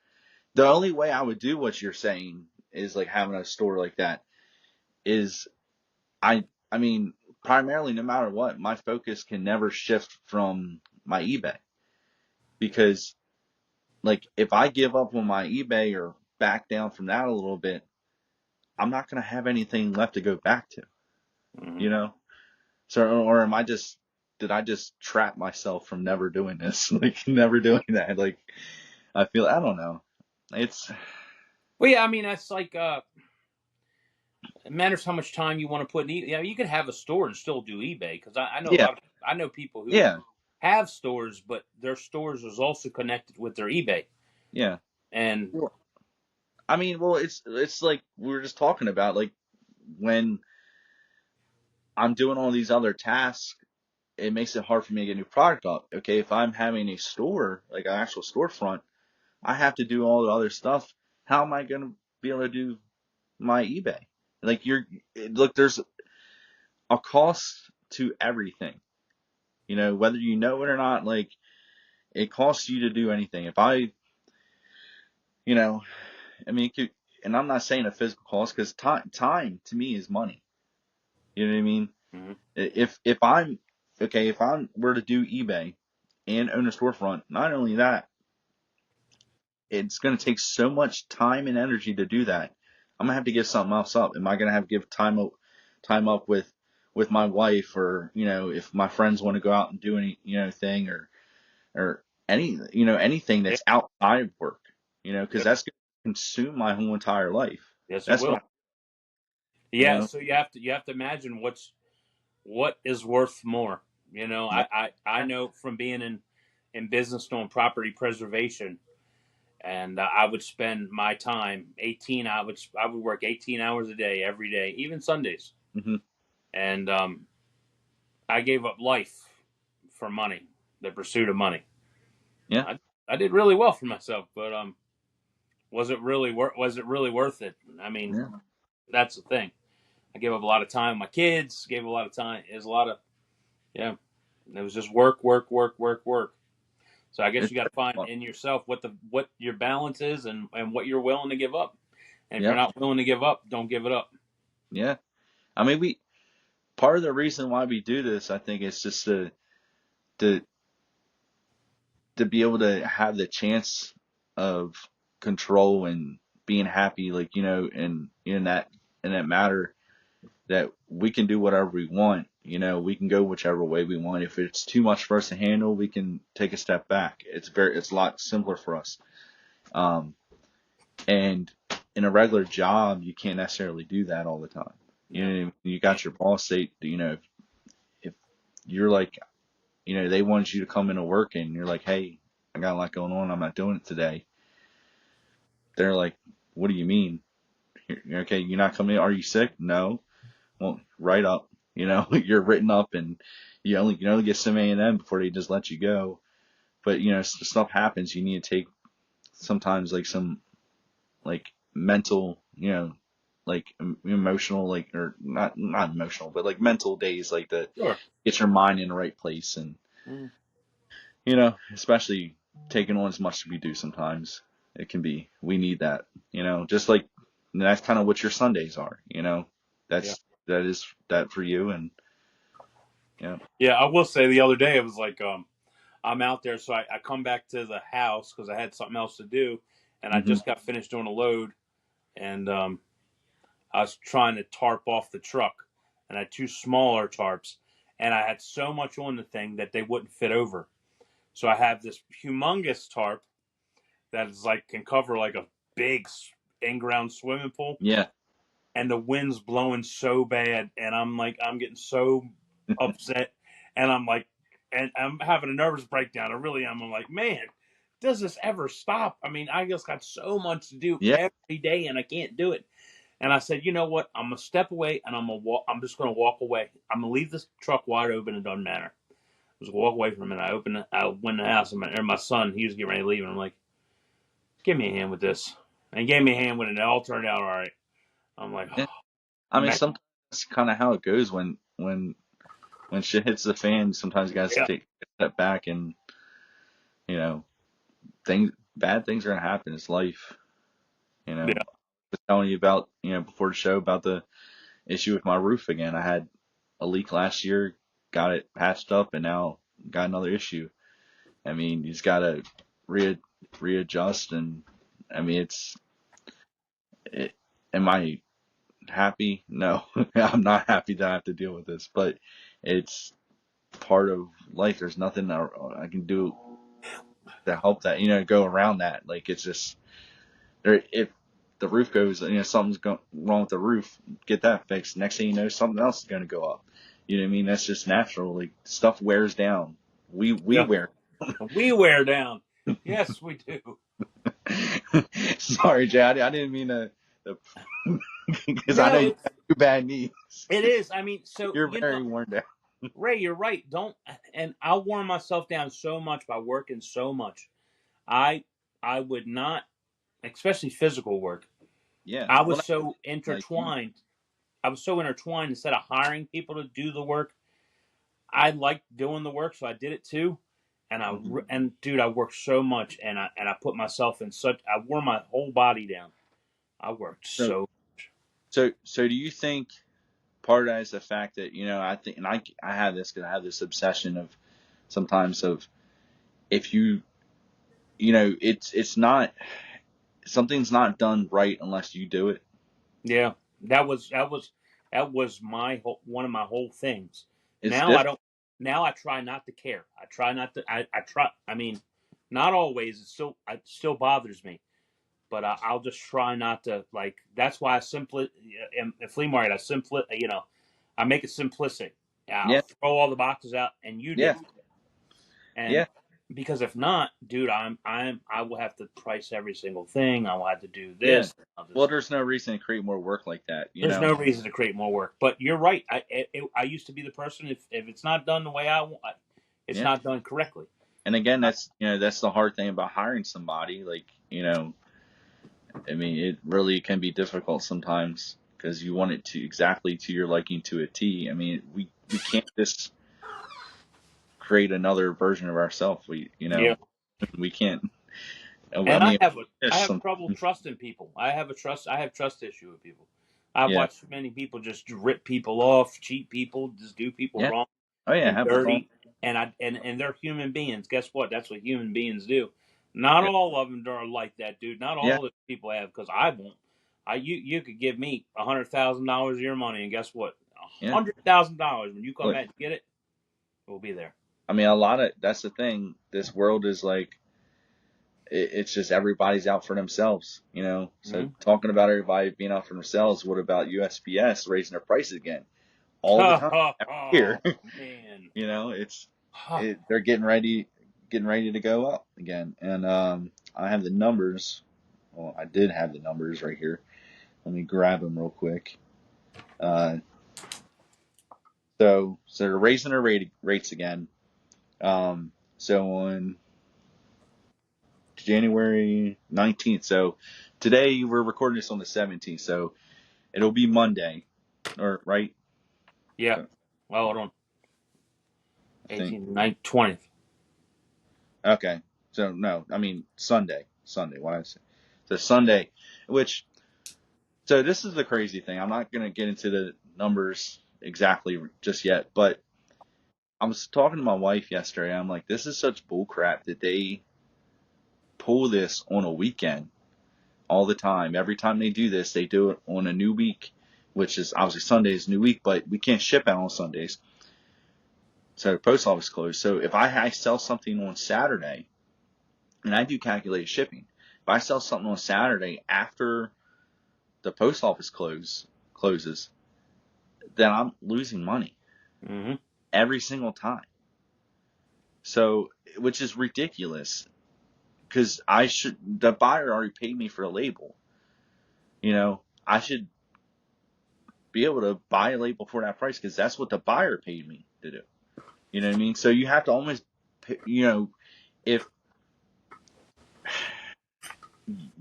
The only way I would do what you're saying is like having a store like that is I mean, primarily no matter what, my focus can never shift from my eBay because like if I give up on my eBay or back down from that a little bit, I'm not going to have anything left to go back to, Mm-hmm. you know? So, or am I just, did I just trap myself from never doing this? Like, never doing that? Like, I don't know. It's, Well, yeah, I mean that's like it matters how much time you want to put in. You could have a store and still do eBay because I know a yeah, lot of I know people who yeah, have stores, but their stores is also connected with their eBay. yeah. And Well, I mean, well, it's like we were just talking about, like when I'm doing all these other tasks, it makes it hard for me to get new product up. Okay, if I'm having a store, like an actual storefront, I have to do all the other stuff. How am I going to be able to do my eBay? Like look, there's a cost to everything. Whether you know it or not, like it costs you to do anything. If I, you know, I mean, and I'm not saying a physical cost because time to me is money. You know what I mean? mm-hmm. If I'm okay, if I were to do eBay and own a storefront, not only that, it's going to take so much time and energy to do that. I'm gonna have to give something else up. Am I gonna have to give time up with my wife, or if my friends want to go out and do any thing, or anything Yeah, that's outside of work, because yep, that's gonna consume my whole entire life. yes, it That's will. what you Yeah, know. so you have to imagine what is worth more. Yeah. I know from being in business doing property preservation, and I would spend my time 18. I would work 18 hours a day every day, even Sundays, Hmm. and I gave up life for money, the pursuit of money. Yeah. I did really well for myself, but was it really worth it? I mean, Yeah. that's the thing. I gave up a lot of time. My kids gave a lot of time. It was a lot of yeah. It was just work, work, work, work, work. So I guess It's you got to find difficult. in yourself what your balance is and what you're willing to give up. And if you're Yeah. not willing to give up, don't give it up. Yeah. I mean, we part of the reason why we do this, I think, is just to to be able to have the chance of control and being happy, like and in that matter, that we can do whatever we want. We can go whichever way we want. If it's too much for us to handle, we can take a step back. It's a lot simpler for us. Um, and in a regular job, you can't necessarily do that all the time. No. You And got your boss say, if you're like, they wanted you to come into work and you're like, hey, I got a lot going on. I'm not doing it today. They're like, what do you mean? Okay, you're not coming in. Are you sick? No. Well, right up. You know, you're written up and you only get so many of them before they just let you go. But you know, stuff happens. You need to take sometimes like some like mental, you know, like emotional, like or not emotional, but like mental days, like to Sure. get your mind in the right place, and Mm, you know, especially taking on as much as we do sometimes, it can be we need that, you know, just like that's kind of what your Sundays are, you know, yeah. that is that for you, and yeah, Yeah, I will say the other day it was like I'm out there, so I come back to the house because I had something else to do, and I hmm just got finished doing a load, and I was trying to tarp off the truck, and I had two smaller tarps, and I had so much on the thing that they wouldn't fit over. So I have this humongous tarp that is like can cover like a big in-ground swimming pool, yeah, and the wind's blowing so bad, and I'm like I'm getting so upset, and I'm like, and I'm having a nervous breakdown. I really am. I'm like, man, does this ever stop? I mean, I just got so much to do yeah, every day, and I can't do it. And I said, you know what? I'm gonna step away, and I'm gonna walk. I'm just gonna walk away. I'm gonna leave this truck wide open. It doesn't matter. I just walk away from it. I open it. I went in the house, and my son, he was getting ready to leave, and I'm like, give me a hand with this. And he gave me a hand with it, and it all turned out all right. I'm like, yeah. I mean, man, sometimes that's kind of how it goes when shit hits the fan. Sometimes you guys yeah, take a step back, and you know, things bad things are gonna happen. It's life, you know. yeah, I was telling you about, you know, before the show about the issue with my roof again. I had a leak last year, got it patched up, and now got another issue. I mean, you just gotta re readjust, and I mean, it, am I happy? No, I'm not happy that I have to deal with this, but it's part of life. There's nothing I can do to help that, you know, go around that. Like it's just there. If the roof goes, you know, something's wrong with the roof, get that fixed. Next thing you know, something else is going to go up. You know what I mean? That's just natural. Like stuff wears down. We yeah. wear. We wear down. Yes, we do. Sorry, Jay. I didn't mean to because I know No, you it's have two bad knees. it is. I mean, so You're you know, very worn down. Ray, you're right. Don't, and I wore myself down so much by working so much. I I would not, especially physical work. Yeah. I Well, was so like intertwined. I was so intertwined. Instead of hiring people to do the work, I liked doing the work, so I did it too. And mhm. and dude, I worked so much, and I put myself in such. I wore my whole body down. I worked So so. so do you think part of that is the fact that, you know, I think, and I have this because I have this obsession of sometimes of if you know, it's not something's not done right unless you do it. Yeah, that was my whole, one of my whole things. It's Now I different. don't. Now I try not to care. I try not to. I try. I mean, not always. It still bothers me, but I'll just try not to. Like that's why I simply in flea market. You know, I make it simplistic. I'll Yeah, throw all the boxes out, and you deal yeah, with it. And yeah, because if not, dude, I will have to price every single thing. I will have to do yeah. this. I'll Well, just there's no reason to create more work like that, you there's know. no reason to create more work. But you're right. I used to be the person if it's not done the way I want, it's Yeah. not done correctly. And again, I, that's, you know, that's the hard thing about hiring somebody. Like, you know, I mean, it really can be difficult sometimes because you want it to exactly to your liking to a T. I mean, we can't just create another version of ourselves. We, you yeah, know, we can't. I and mean, I there's have some. trouble trusting people. I have trust issue with people. I've Yeah, watched many people just rip people off, cheat people, just do people yeah. wrong Oh yeah, and happens all. dirty. And they're human beings. Guess what? That's what human beings do. Not Yeah, all of them are like that, dude. Not yeah, all the people have because I won't. You could give me $100,000 of your money, and guess what? yeah. $100,000 when you come Look, back and get it, it will be there. I mean, a lot of that's the thing. This world is like it's just everybody's out for themselves, you know. So Mm-hmm. talking about everybody being out for themselves, what about USPS raising their prices again all the time every Oh year? man. You know, they're getting ready to go up again, and I have the numbers. Well, I did have the numbers right here. Let me grab them real quick. Uh, So they're raising their rates again. So on January 19th. So today we're recording this on the 17th. So it'll be Monday, or right? Yeah. So Well, hold on. I think 18th, 19th, 20th. okay. So no, I mean Sunday. Sunday. What I say? So Sunday, which so this is the crazy thing. I'm not gonna get into the numbers exactly just yet, but I was talking to my wife yesterday. I'm like, this is such bullcrap that they pull this on a weekend all the time. Every time they do this, they do it on a new week, which is obviously Sunday's new week, but we can't ship out on Sundays. So the post office closed. So if I sell something on Saturday, and I do calculated shipping, if I sell something on Saturday after the post office closes, then I'm losing money Mm-hmm. every single time. So, which is ridiculous because the buyer already paid me for a label. I should be able to buy a label for that price because that's what the buyer paid me to do. You know what I mean? So you have to almost, if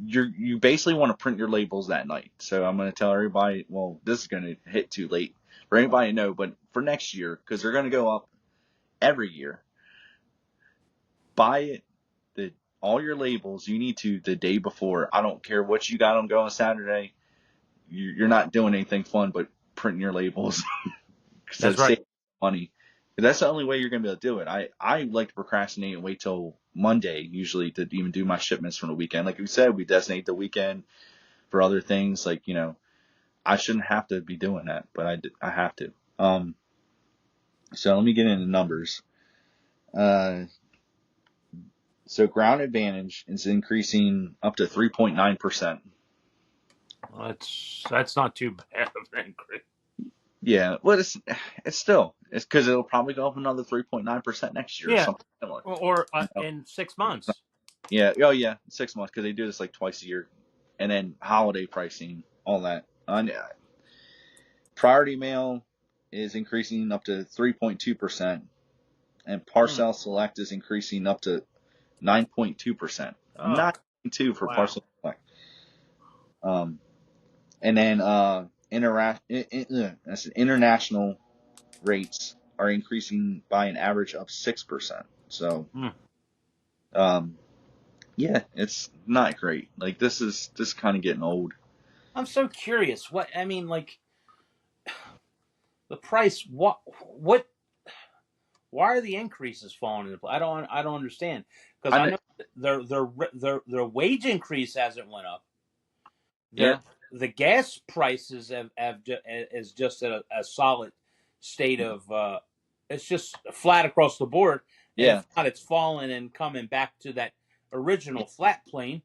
you basically want to print your labels that night. So I'm going to tell everybody, well, this is going to hit too late for anybody to know, but for next year, because they're going to go up every year, buy it, all your labels you need to the day before. I don't care what you got them going Saturday. You're not doing anything fun but printing your labels. So That's right. save money. That's the only way you're going to be able to do it. I like to procrastinate and wait till Monday usually to even do my shipments from the weekend. Like we said, we designate the weekend for other things. Like, I shouldn't have to be doing that, but I have to. So let me get into numbers. Uh, so ground advantage is increasing up to 3.9%. Well, that's not too bad of an increase. Yeah, well, it's because it'll probably go up another 3.9% next year or Yeah. something similar. Or You know? in 6 months. Yeah. Oh, yeah. 6 months because they do this like twice a year, and then holiday pricing, all that. Priority mail is increasing up to 3.2%, and Hmm. Parcel Select is increasing up to 9.2%. Oh, 9.2 for wow. Parcel Select. And then international rates are increasing by an average of 6%. So, Hmm. um, yeah, it's not great. Like this kind of getting old. I'm so curious. What I mean, like the price. What? Why are the increases falling into place? I don't understand because I I know. know their wage increase hasn't went up. Yeah, The gas prices is just a solid state of it's just flat across the board, and yeah. if not, it's falling and coming back to that original flat plane.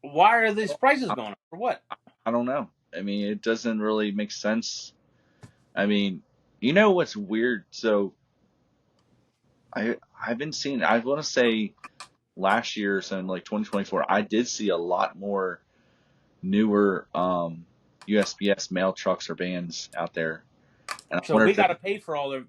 Why are these prices I, going up? For what? I don't know. I mean, it doesn't really make sense. I mean, what's weird? So I've been seeing. I want to say last year, so in like 2024, I did see a lot more newer USPS mail trucks or vans out there, and I So wonder we if got they're to pay for all the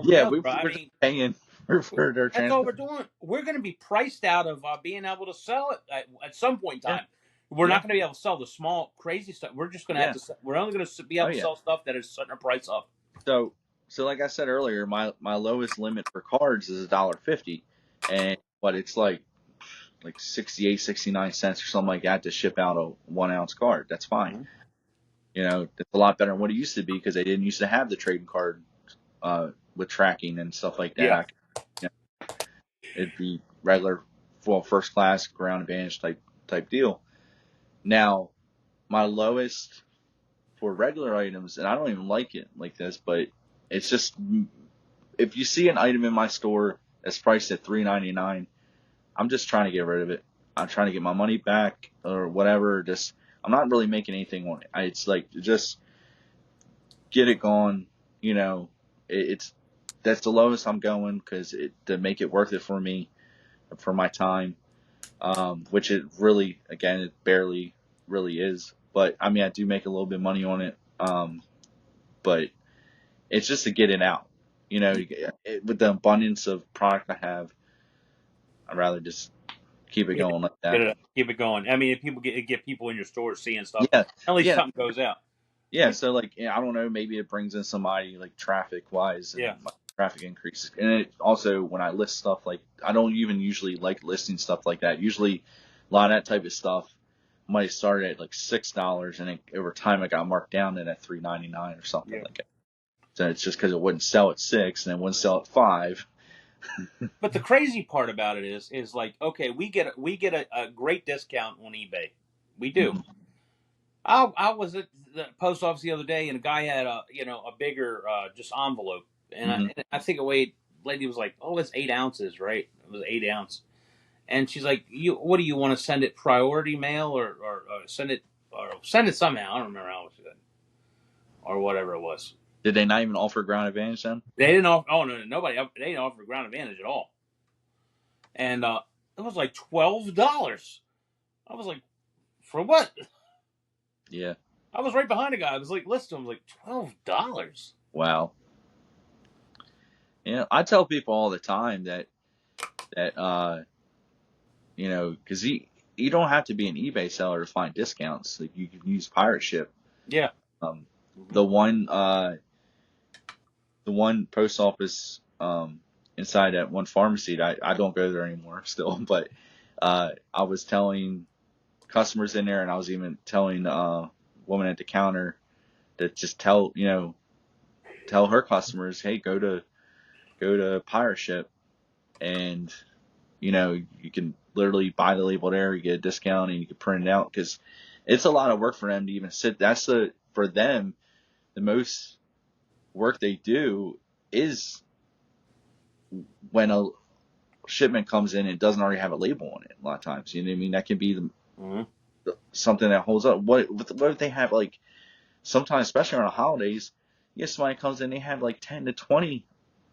yeah, mail. Bro. I we're just mean, paying for their that's all transport. we're doing. We're going to be priced out of being able to sell it at some point in Yeah, time. We're yeah, not going to be able to sell the small, crazy stuff. We're just going to have yeah. to. We're only going to be Oh able to yeah. sell stuff that is setting a price up. So like I said earlier, my lowest limit for cards is $1.50, and but it's like 68, 69 cents or something like that to ship out a 1 ounce card. That's fine. Mm-hmm. That's a lot better than what it used to be because they didn't used to have the trading card with tracking and stuff like that. Yeah. It'd be regular, well, first class ground advantage type deal. Now, my lowest for regular items, and I don't even like it like this, but it's just if you see an item in my store that's priced at $3.99, I'm just trying to get rid of it. I'm trying to get my money back or whatever. Just I'm not really making anything on it. It's like just get it gone. It's that's the lowest I'm going because to make it worth it for me for my time. Which it really, again, it barely really is. But I mean, I do make a little bit of money on it. But it's just to get it out. With the abundance of product I have, I'd rather just keep it Yeah, going like that. keep it going. I mean, if people get people in your stores seeing stuff, Yeah, at least yeah, something goes out. yeah. So like, I don't know, maybe it brings in somebody like traffic wise, and Yeah, my traffic increases. And it also, when I list stuff, like I don't even usually like listing stuff like that. Usually, a lot of that type of stuff might start at like $6, and over time it got marked down at $3.99 or something yeah. like that. So it's just because it wouldn't sell at 6 and it wouldn't sell at 5. But the crazy part about it is like, okay, we get a great discount on eBay. We do. Hmm. I was at the post office the other day, and a guy had a bigger just envelope, Hmm. and I think it weighed. Lady was like, "Oh, it's 8 ounces, right?" It was 8 ounce, and she's like, "You, what do you want to send it priority mail or send it somehow?" I don't remember how it was, or whatever it was. Did they not even offer ground advantage then? They didn't offer. Oh no, nobody. They didn't offer ground advantage at all, and it was like $12. I was like, for what? Yeah. I was right behind the guy. I was like, listen to him, like $12. Wow. I tell people all the time that because you don't have to be an eBay seller to find discounts. Like you can use pirate ship. Yeah. Um, Mm-hmm. the one post office inside that one pharmacy that I don't go there anymore still, but I was telling customers in there, and I was even telling woman at the counter to just tell her customers, hey, go to pirate ship, and you can literally buy the label there, you get a discount, and you can print it out, because it's a lot of work for them to even sit. For them, the most work they do is when a shipment comes in and doesn't already have a label on it. A lot of times, you know what I mean. That can be Mm-hmm. something that holds up. What if they have, like, sometimes, especially on the holidays, you get somebody comes in, they have like 10 to 20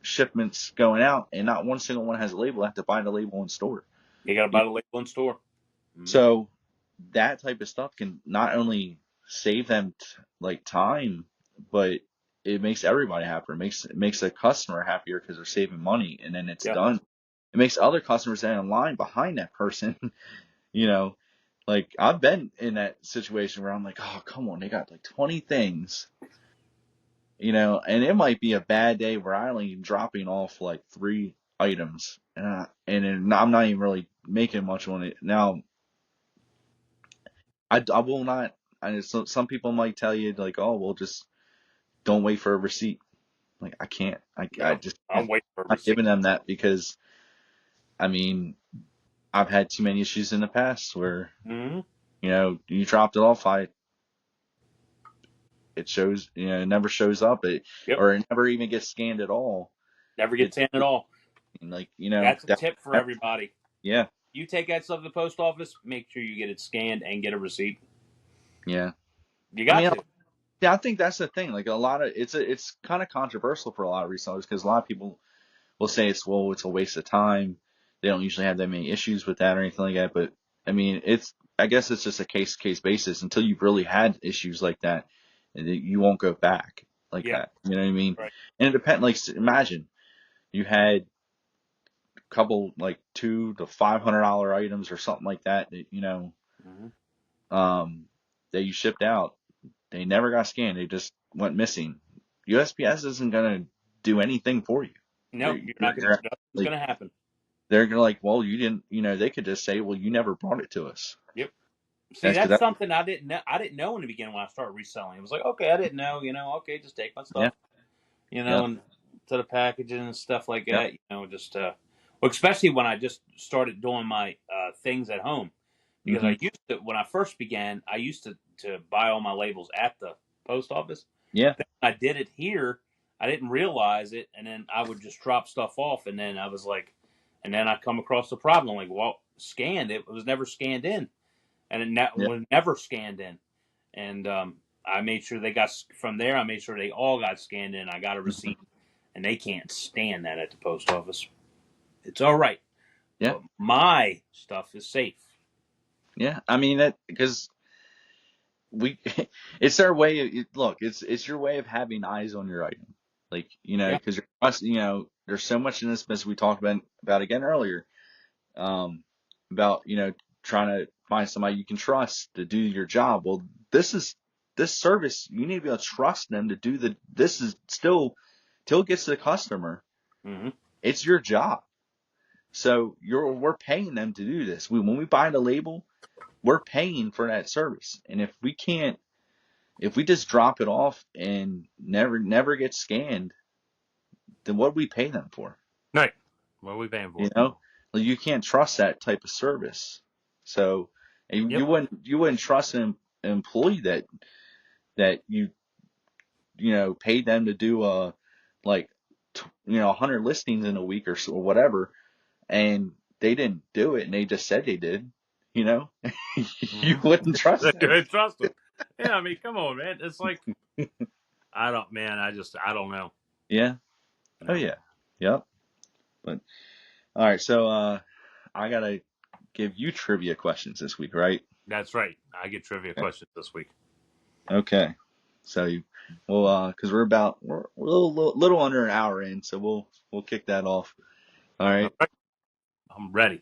shipments going out, and not one single one has a label. They have to buy the label in store. You got to buy the label in store. Mm-hmm. So that type of stuff can not only save them like time, but it makes everybody happier. It makes the customer happier because they're saving money, and then it's Yeah. done. It makes other customers that are in line behind that person, you know, like I've been in that situation where I'm like, oh, come on, they got like 20 things, and it might be a bad day where I only dropping off like 3 items, and I'm not even really making much on it. Now, I will not. Some people might tell you like, oh, well, just don't wait for a receipt. Like I can't. I No, just I'm can't. waiting for a I'm not receipt. giving them that, because I mean I've had too many issues in the past where Mm-hmm. you dropped it off. It shows, it never shows up, Yep. or it never even gets scanned at all. Never It gets in at all. like That's a that. tip for everybody. Yeah, You take that stuff to the post office, make sure you get it scanned and get a receipt. yeah. You I got mean, to. yeah, I think that's the thing. Like a lot of it's kind of controversial for a lot of resellers, because a lot of people will say it's a waste of time. They don't usually have that many issues with that or anything like that. But I mean, I guess it's just a case to case basis until you've really had issues like that, and that you won't go back like Yeah. that. You know what I mean? Right. And it depends. Like, imagine you had a couple like $200 to $500 items or something like that, Mm-hmm. um, that you shipped out. They never got scanned. They just went missing. USPS isn't gonna do anything for you. No, You're, you're not going to. you're Nothing's like going to happen. they're gonna, like, well, you didn't. They could just say, well, you never brought it to us. Yep. See, That's because that's something I didn't know. I didn't know in the beginning when I started reselling. It was like, okay, I didn't know. Okay, just take my yeah, stuff. yep, And to the packaging and stuff like yep, that. Just well, especially when I just started doing my things at home, because hmm, I used to when I first began, I used to buy all my labels at the post office. yeah, Then when I did it here, I didn't realize it, and then I would just drop stuff off, and then I was like, and then I come across the problem like, well, scanned it was never scanned in, and yeah, was never scanned in, and I made sure they got from there. I made sure they all got scanned in. I got a hmm, receipt, and they can't stand that at the post office. It's all right, yeah, but my stuff is safe. yeah. I mean that because we, it's our way. Look, it's your way of having eyes on your item. Like, Yeah. because there's so much in this business we talked about again earlier, um, about, trying to find somebody you can trust to do your job. Well, this service, you need to be able to trust them to do this is still, till it gets to the customer. Hmm. It's your job. So we're paying them to do this. When we buy the label, we're paying for that service. And if we just drop it off and never get scanned, then what do we pay them for? Right. What are we paying You for? know, like, you can't trust that type of service. So and Yep. you wouldn't trust an employee that paid them to do like 100 listings in a week or so, or whatever, and they didn't do it and they just said they did. You know, you Hmm. wouldn't trust them. I trust them. Yeah. I mean, come on, man. It's like I don't, man. I don't know. Yeah. Oh No. yeah. Yep. But all right, so I gotta give you trivia questions this week, right? That's right. I get trivia Okay. questions this week. Okay. So because we're a little under an hour in, so we'll kick that off. All All right. right. I'm ready.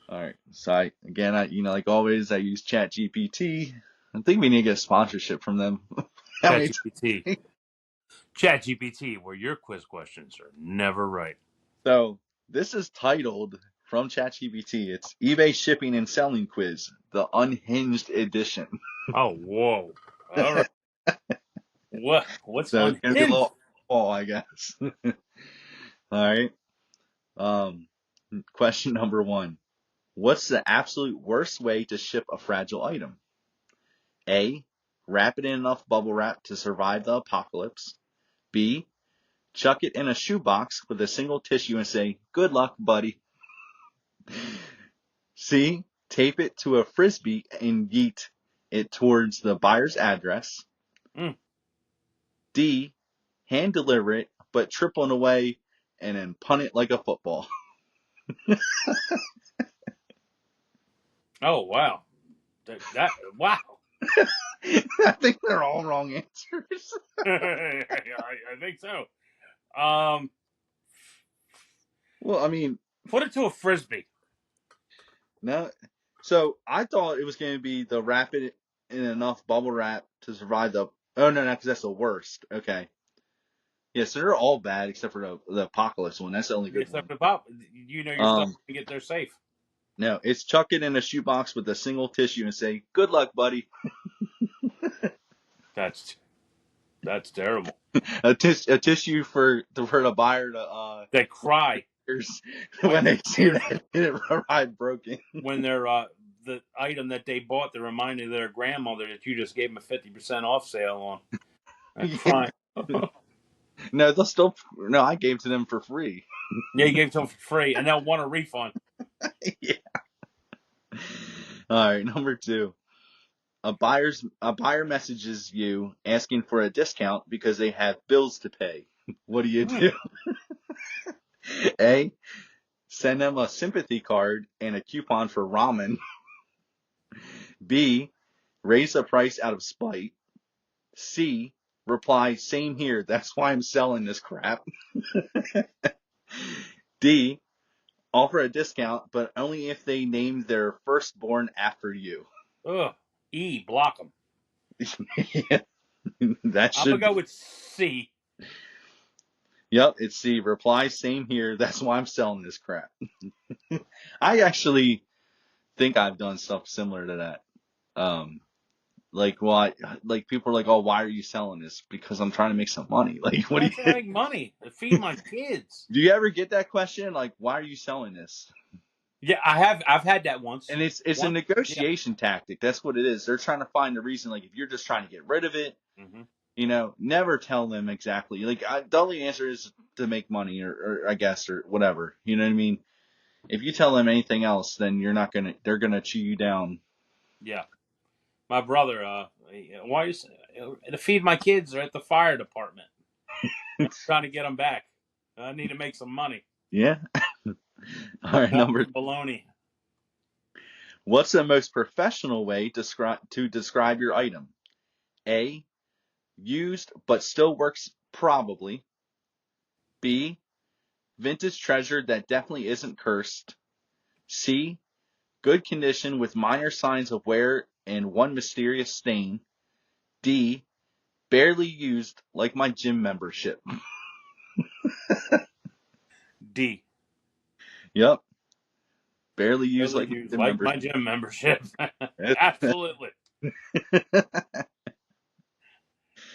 All right. So like always, I use Chat GPT. I think we need to get a sponsorship from them. How many ChatGPT. times? ChatGPT, where your quiz questions are never right. So this is titled from ChatGPT. It's eBay shipping and selling quiz, the unhinged edition. Oh, whoa. All right. What's So it's gonna be a unhinged? little fall, I guess. All right. Um, Question number one. What's the absolute worst way to ship a fragile item? A. Wrap it in enough bubble wrap to survive the apocalypse. B. Chuck it in a shoebox with a single tissue and say, "Good luck, buddy." C. Tape it to a frisbee and yeet it towards the buyer's address. Mm. D. Hand deliver it, but trip on the way and then punt it like a football. Oh, wow. Wow. I think they're all wrong answers. I think so. Um, Well, I mean, Put it to a frisbee. no. So I thought it was going to be the wrap it in enough bubble wrap to survive the. Oh no, because that's the worst. Okay. Yeah, so they're all bad except for the apocalypse one. That's the only good Except one. for Bob, you're still Um, gonna get there safe. no, it's chuck it in a shoebox with a single tissue and say, "Good luck, buddy." That's that's terrible. A tissue for the buyer to They cry when wipe they their see tears that it arrived broken. when they're the item that they bought that reminded their grandmother that you just gave them a 50% off sale on. They're Yeah. crying. No, they'll still. No, I gave to them for free. Yeah, you gave it to them for free, and they'll want a refund. Yeah. All right, number two. A buyer messages you asking for a discount because they have bills to pay. What do you Hmm. do? A. Send them a sympathy card and a coupon for ramen. B. Raise the price out of spite. C. Reply, "Same here. That's why I'm selling this crap." D. Offer a discount, but only if they name their firstborn after you. Ugh. Block them. Yeah, that I'm gonna should go be. with C. Yep, it's C. Reply, "Same here. That's why I'm selling this crap." I actually think I've done stuff similar to that. Like why? Like people are like, "Oh, why are you selling this?" Because I'm trying to make some money. Like, what do I'm trying to you? make money to feed my kids. Do you ever get that question? Like, why are you selling this? Yeah, I have. I've had that once. And it's a Once. Yeah. negotiation tactic. That's what it is. They're trying to find the reason. Like, if you're just trying to get rid of it, Hmm. never tell them exactly. Like, the only answer is to make money, or I guess, or whatever. You know what I mean? If you tell them anything else, then you're not gonna. They're gonna chew you down. Yeah. My brother. Why is to feed my kids are at the fire department. I'm trying to get them back. I need to make some money. Yeah. All right. Call me baloney. What's the most professional way to describe your item? A. Used but still works, probably. B, vintage treasure that definitely isn't cursed. C, good condition with minor signs of wear and one mysterious stain. D, barely used like my gym membership. D. Yep, barely used Barely like my used gym like my membership. gym membership. Absolutely.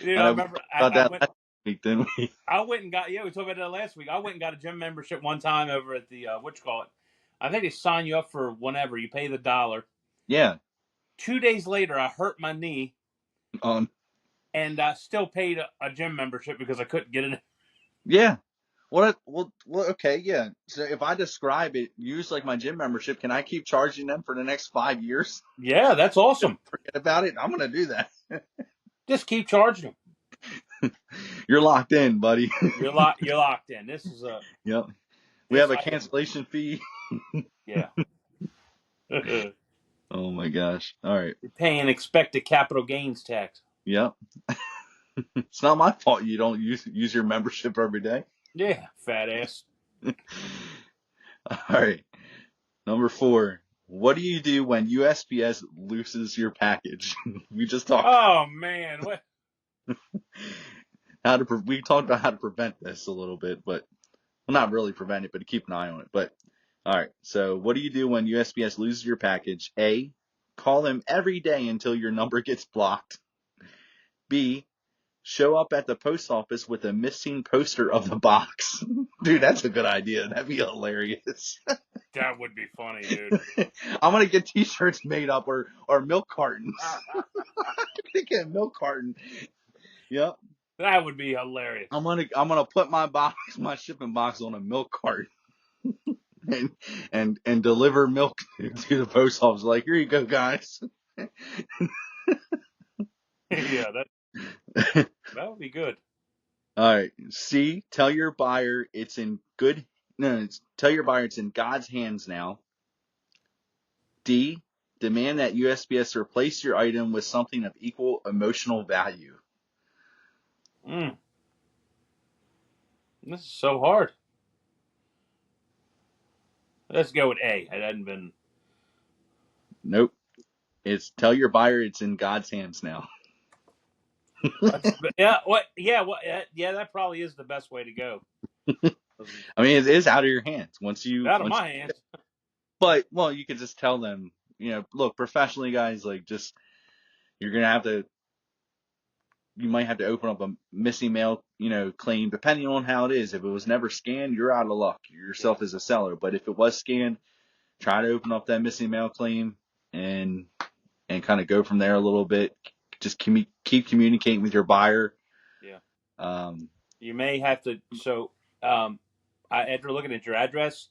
You I know, I know we remember talked about I that went last week, didn't we? I went and got, yeah, we talked about that last week. I went and got a gym membership one time over at the what you call it. I think they sign you up for whenever you pay the dollar. Yeah. 2 days later, I hurt my knee Um. and I still paid a gym membership because I couldn't get in. Yeah. Well, okay, yeah. So if I describe it, use like my gym membership, can I keep charging them for the next 5 years? Yeah, that's awesome. Forget about it. I'm gonna do that. Just keep charging them. You're locked in, buddy. You're locked in. This is a Yep. We this have a I cancellation fee. yeah. You're Oh my gosh. All right. paying expected capital gains tax. Yep. It's not my fault you don't use your membership every day. Yeah, fat ass. All right. Number 4. What do you do when USPS loses your package? We just talked Oh man, what? we talked about how to prevent this a little bit, but well, not really prevent it, but to keep an eye on it. But all right. So what do you do when USPS loses your package? A, call them every day until your number gets blocked. B, show up at the post office with a missing poster of the box. Dude, that's a good idea. That'd be hilarious. That would be funny, dude. I'm gonna get T-shirts made up or milk cartons. I'm gonna get a milk carton. Yep. That would be hilarious. I'm gonna put my shipping box on a milk cart and and deliver milk to the post office. Like, here you go, guys. Yeah, that would be good. All right. C, tell your buyer it's in good. No, tell your buyer it's in God's hands now. D, demand that USPS replace your item with something of equal emotional value. Mm, this is so hard. Let's go with A. It hadn't been. Nope. It's tell your buyer it's in God's hands now. Yeah. What? Yeah. What? Yeah. That probably is the best way to go. I mean, it is out of your hands Out of once. my hands. But well, you could just tell them, look, professionally, guys, like just you're gonna have to. You might have to open up a missing mail, claim, depending on how it is. If it was never scanned, you're out of luck Yeah. yourself as a seller. But if it was scanned, try to open up that missing mail claim and kind of go from there a little bit. Just keep communicating with your buyer. Yeah. Um, You may have to. So, after looking at your address,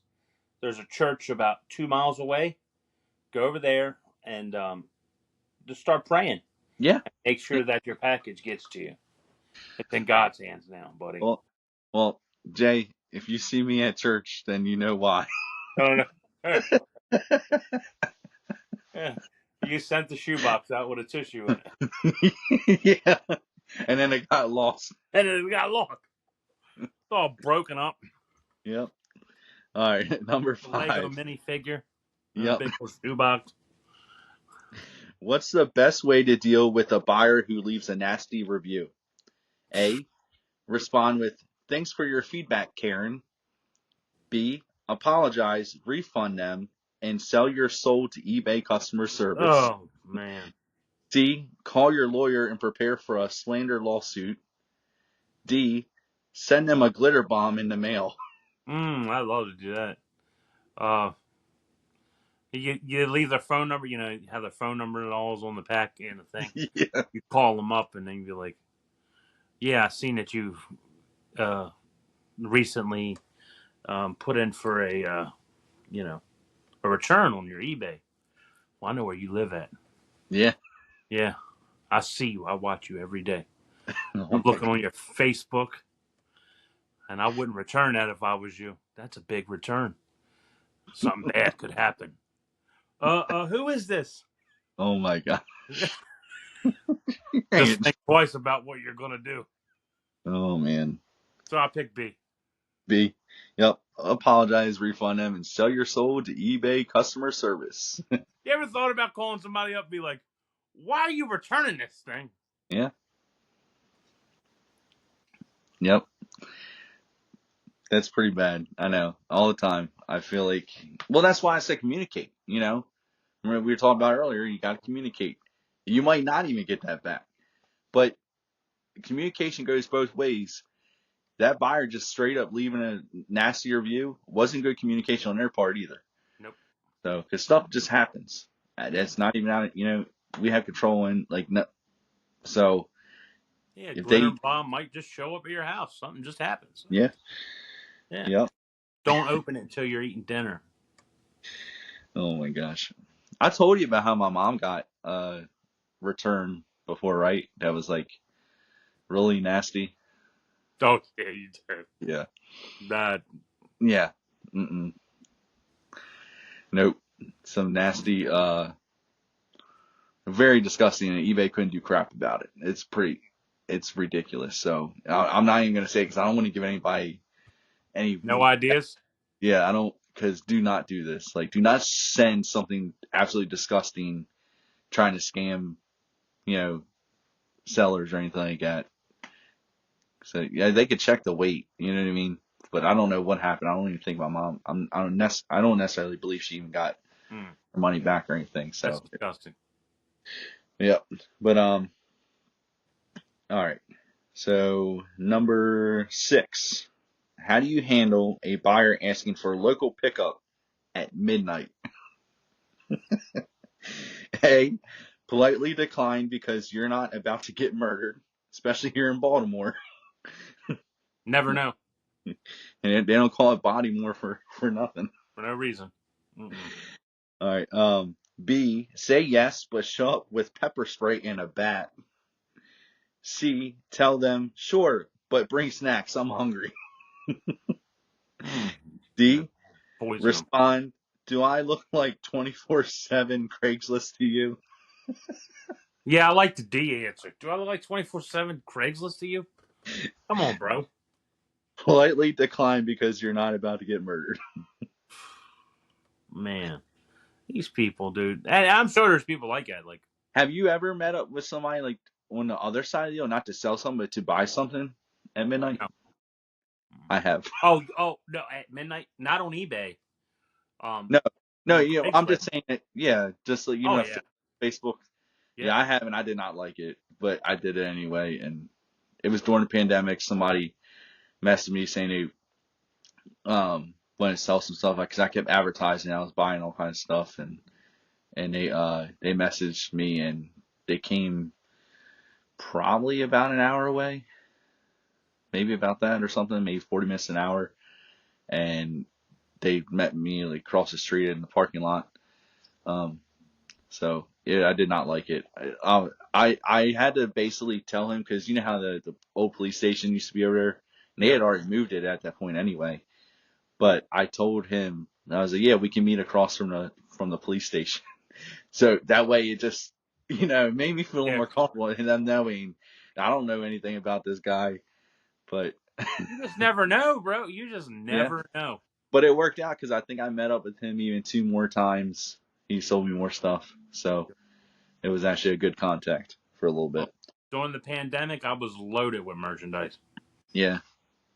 there's a church about 2 miles away. Go over there and just start praying. yeah. Make sure that your package gets to you. It's in God's hands now, buddy. Well, well, Jay, if you see me at church, then you know why. Oh no. Yeah. You sent the shoebox out with a tissue in it. Yeah. And then it got lost. And it got locked. It's all broken up. Yep. All right. Number Lego 5. minifigure in a Yep. big old shoebox. What's the best way to deal with a buyer who leaves a nasty review? A, respond with, thanks for your feedback, Karen. B, apologize, refund them, and sell your soul to eBay customer service. Oh man. C, call your lawyer and prepare for a slander lawsuit. D, send them a glitter bomb in the mail. I love to do that. Uh, you leave their phone number. You know, you have their phone number and all is on the pack and the thing. Yeah. You call them up and then you be like, "Yeah, I seen that you've uh, recently put in for you know, a return on your eBay. Well, I know where you live at. Yeah. Yeah, I see you. I watch you every day. I'm Oh my looking God. on your Facebook, and I wouldn't return that if I was you. That's a big return. Something bad could happen. Who is this? Oh my God. Just think twice about what you're gonna do. Oh man. So I pick B. B. Yep. Apologize, refund them, and sell your soul to eBay customer service. You ever thought about calling somebody up and be like, why are you returning this thing? Yeah. Yep. That's pretty bad. I know. All the time. I feel like, well, that's why I said communicate. Remember we were talking about earlier, you got to communicate. You might not even get that back, but communication goes both ways. That buyer just straight up leaving a nasty review wasn't good communication on their part either. Nope. So, because stuff just happens. That's not even out. We have control in like no. So Yeah, if glitter they, bomb might just show up at your house. Something just happens. yeah, Yeah. yep. Don't open it until you're eating dinner. Oh my gosh, I told you about how my mom got return before, right? That was like really nasty. Oh, yeah, you did. Yeah, That. yeah. Mm-mm. Nope. Some nasty, very disgusting, and eBay couldn't do crap about it. It's ridiculous. So I'm not even gonna say because I don't want to give anybody any. No ideas? Yeah, I don't. Because do not do this. Like, do not send something absolutely disgusting, trying to scam, you know, sellers or anything like that. So yeah, they could check the weight. You know what I mean? But I don't know what happened. I don't even think my mom. I don't necessarily believe she even got Mm, her money back or anything. that's So disgusting. yeah. But all right. So number 6. How do you handle a buyer asking for local pickup at midnight? A. Politely decline because you're not about to get murdered, especially here in Baltimore. Never know. And they don't call it Bodymore for nothing. For no reason. Mm-mm. All right. B. Say yes, but show up with pepper spray and a bat. C. Tell them sure, but bring snacks. I'm hungry. Mm. Yeah. D. Poison them. Respond. Do I look like 24/7 Craigslist to you? Yeah, I like the D answer. Do I look like 24/7 Craigslist to you? Come on, bro. Politely decline because you're not about to get murdered. Man, these people, dude. And I'm sure there's people like that. Like, Have you ever met up with somebody like on the other side of the deal, not to sell something, but to buy something at midnight? no. I have. Oh, no, at midnight, not on eBay. Um, No, no, on I'm Craigslist. just saying that, yeah, just like, Oh yeah, Facebook. yeah, Yeah, I have, and I did not like it, but I did it anyway. And it was during the pandemic. Somebody messaged me saying they wanted to sell some stuff because I kept advertising. I was buying all kinds of stuff, and they messaged me, and they came probably about an hour away, maybe about that or something, maybe 40 minutes an hour, and they met me like across the street in the parking lot. Um, So yeah, I did not like it. I had to basically tell him because you know how the old police station used to be over there, and they yeah, had already moved it at that point anyway. But I told him I was like, yeah, we can meet across from the police station. So that way it just it made me feel yeah. more comfortable in them knowing I don't know anything about this guy, but You just never know, bro. You just yeah. never know. But it worked out because I think I met up with him even 2 more times. He sold me more stuff, so it was actually a good contact for a little Oh, bit. during the pandemic, I was loaded with merchandise. Yeah,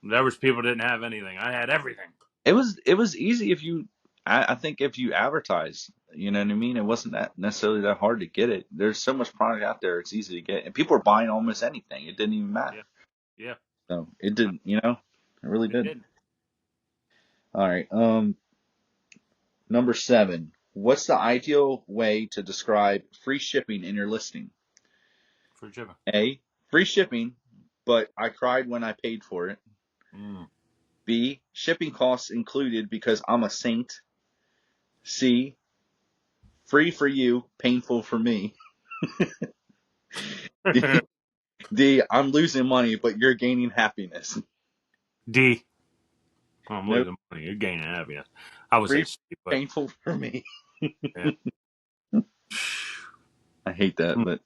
There was people that didn't have anything. I had everything. it was easy if you I think if you advertise, you know what I mean. It wasn't that necessarily that hard to get it. There's so much product out there; it's easy to get, and people are buying almost anything. It didn't even matter. Yeah, yeah. So it did, it really It did. did. All right, number 7. What's the ideal way to describe free shipping in your listing? For shipping. A. Free shipping, but I cried when I paid for it. Mm. B. Shipping costs included because I'm a saint. C. Free for you, painful for me. D. D. I'm losing money, but you're gaining happiness. D. Oh, I'm Nope. losing money. You're gaining happiness. I would say Free, C, but painful for me. yeah. I hate that, Mm. but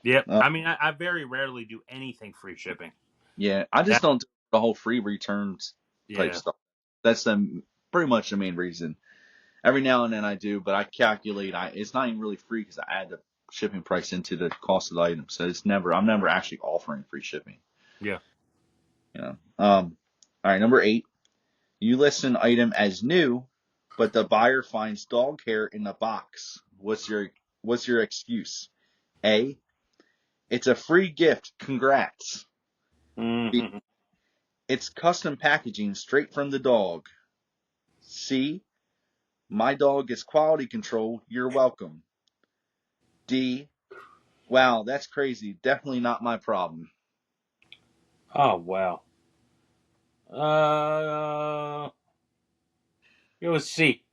Yep. uh, I mean, I very rarely do anything free shipping. yeah, I just That don't do the whole free returns. type Yeah. stuff. That's pretty much the main reason. Every now and then I do, but I calculate it's not even really free because I add the shipping price into the cost of the item. So I'm never actually offering free shipping. Yeah. You know. All right, number 8. You list an item as new, but the buyer finds dog hair in the box. What's your excuse? A. It's a free gift. Congrats. B. Mm-hmm. It's custom packaging straight from the dog. C. My dog is quality control. You're welcome. D. Wow, that's crazy. Definitely not my problem. Oh wow. It was C.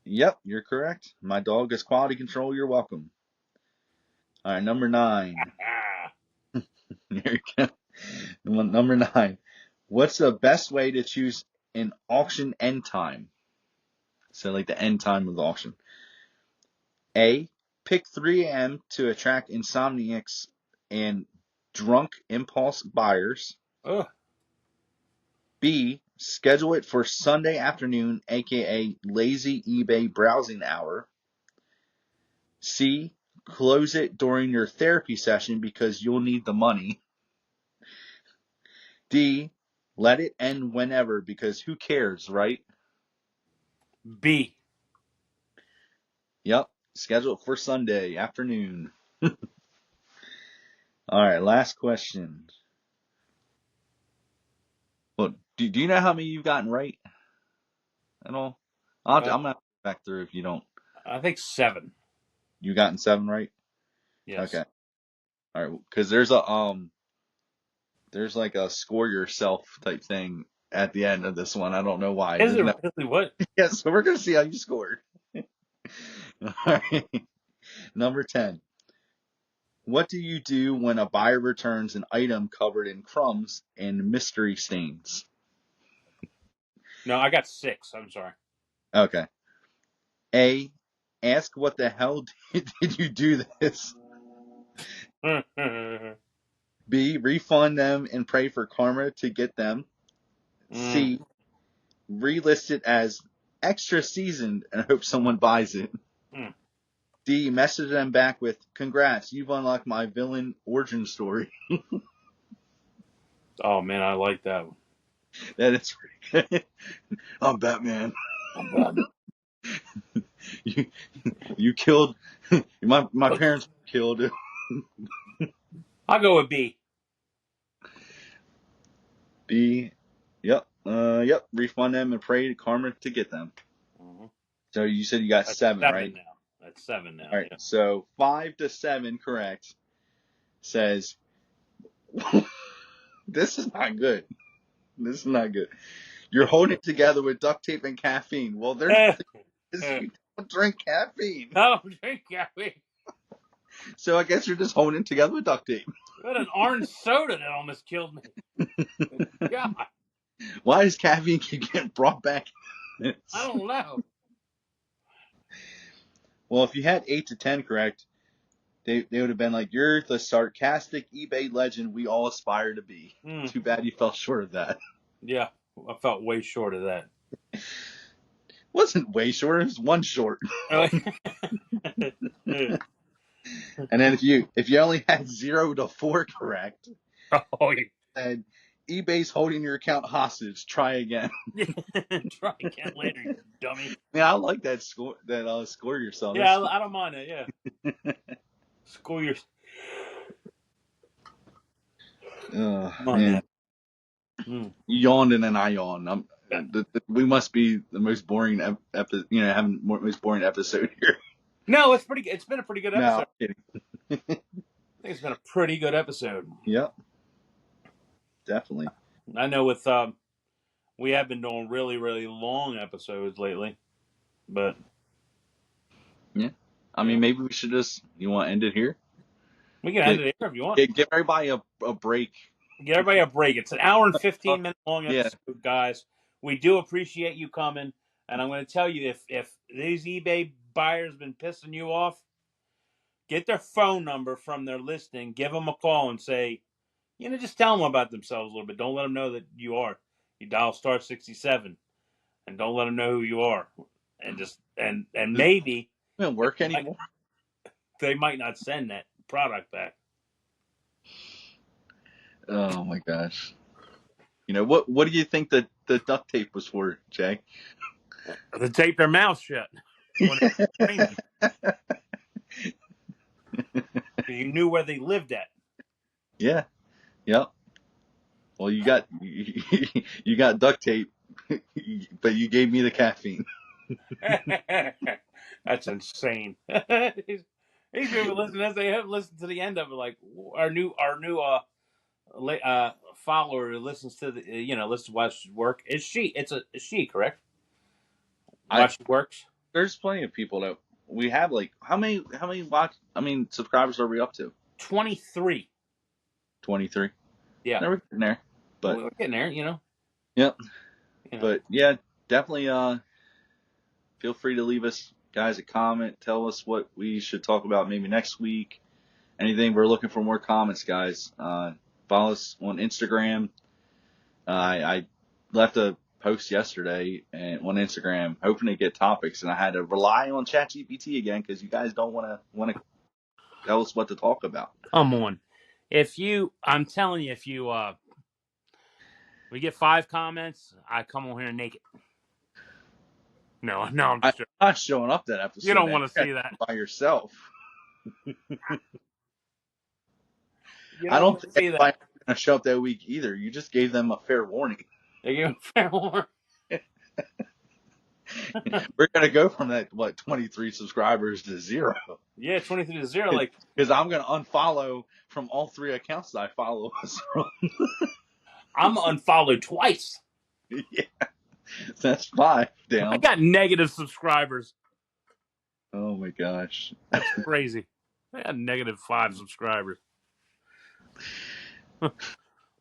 Yep, you're correct. My dog is quality control. You're welcome. All right, number 9. Ah. Here you go. Number 9. What's the best way to choose an auction end time? So, like the end time of the auction. A. Pick 3 a.m. to attract insomniacs and drunk impulse buyers. Ugh. B. Schedule it for Sunday afternoon, aka lazy eBay browsing hour. C. Close it during your therapy session because you'll need the money. D. Let it end whenever because who cares, right? B. Yep. Schedule it for Sunday afternoon. All right, last question. Well, do you know how many you've gotten right at all? I'm Uh, gonna go back through if you don't. I think 7. You gotten 7 right? Yes. Okay. All right, because there's like a score yourself type thing at the end of this one. I don't know why. Is There's it no. really what? Yeah, so we're gonna see how you scored. All right. Number 10. What do you do when a buyer returns an item covered in crumbs and mystery stains? No, I got 6. I'm sorry. Okay. A. Ask what the hell did you do this? mm. B. Refund them and pray for karma to get them. C. Relist it as extra seasoned and hope someone buys it. Mm. D. Message them back with, congrats, you've unlocked my villain origin story. Oh man, I like that one. That is pretty good. I'm Batman. I'm bad. You, you killed, my parents were killed. I'll go with B. B. Yep. Refund them and pray to karma to get them. Mm-hmm. So you said you got That's 7, 7 right? now. That's 7 now. All right. Yeah. So 5 to 7, correct. Says this is not good. This is not good. You're holding it together with duct tape and caffeine. Well, there's you don't drink caffeine, No, drink coffee. so I guess you're just holding it together with duct tape. What an orange soda that almost killed me. God, Why does caffeine keep getting brought back? I don't know. Well, if you had 8 to 10 correct, they would have been like, you're the sarcastic eBay legend we all aspire to be. Mm. Too bad you fell short of that. Yeah, I felt way short of that. Wasn't way short, it was one short. Oh, And then if you only had 0 to 4 correct, yeah. and eBay's holding your account hostage, try again. Try again later, you dummy. Man, I like that score yourself. Yeah, That's cool. I don't mind it. Yeah, school your. Oh Come on now. man, Mm. you yawned and then I yawned. We must be the most boring having most boring episode here. No, it's pretty. It's been a pretty good No, I'm episode. kidding. I think it's been a pretty good episode. Yep, definitely. I know with we have been doing really, really long episodes lately, but Yeah. I yeah, mean, maybe we should you want to end it here? we can end Give, it here if you want. give everybody a break. Get everybody a break. It's an hour and 15 minute long Yeah. episode, guys. We do appreciate you coming, and I'm going to tell you if these eBay buyers been pissing you off, get their phone number from their listing, give them a call, and say, just tell them about themselves a little bit. Don't let them know that you are. You dial star 67 and don't let them know who you are, and just and Does it maybe even work anymore? they might not send that product back. Oh my gosh. What do you think that the duct tape was for, Jay? To tape their mouth shut when they're screaming. You knew where they lived at. Yeah. Yep. Well, you got duct tape, but you gave me the caffeine. That's insane. These people listen. They have listened to the end of it. Like our new follower who listens to the listens to watch work. Is she? It's a is she correct? I Watch works. There's plenty of people that we have. Like, how many subscribers are we up to? 23. 23. Yeah, Never getting there, well, but we're getting there. yep. You know. But yeah, definitely. Feel free to leave us guys a comment. Tell us what we should talk about maybe next week. Anything. We're looking for more comments, guys. Follow us on Instagram. I left a post yesterday and on Instagram hoping to get topics, and I had to rely on ChatGPT again because you guys don't want to tell us what to talk about. Come on. I'm telling you, if you we get 5 comments, I come on here naked. No, I'm I'm just joking. not showing up that You episode, don't man. want to You see that. got by yourself. You I don't don't want to think see that. anybody's gonna show up that week either. You just gave them a fair warning. They give fair warning. We're gonna go from that 23 subscribers to 0 Yeah, 23 to 0. Like because I'm gonna unfollow from all 3 accounts that I follow us from. I'm unfollowed twice. Yeah, that's 5 I down. got negative subscribers. Oh my gosh. That's crazy. I got negative 5 subscribers.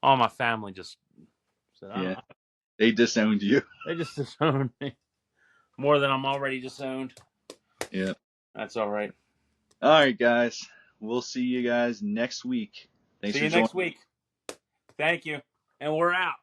All my family just said, Yeah, they disowned you. they just disowned me more than I'm already disowned. Yeah. That's all right. All right, guys. We'll see you guys next week. Thanks See for you joining. next week. Thank you. And we're out.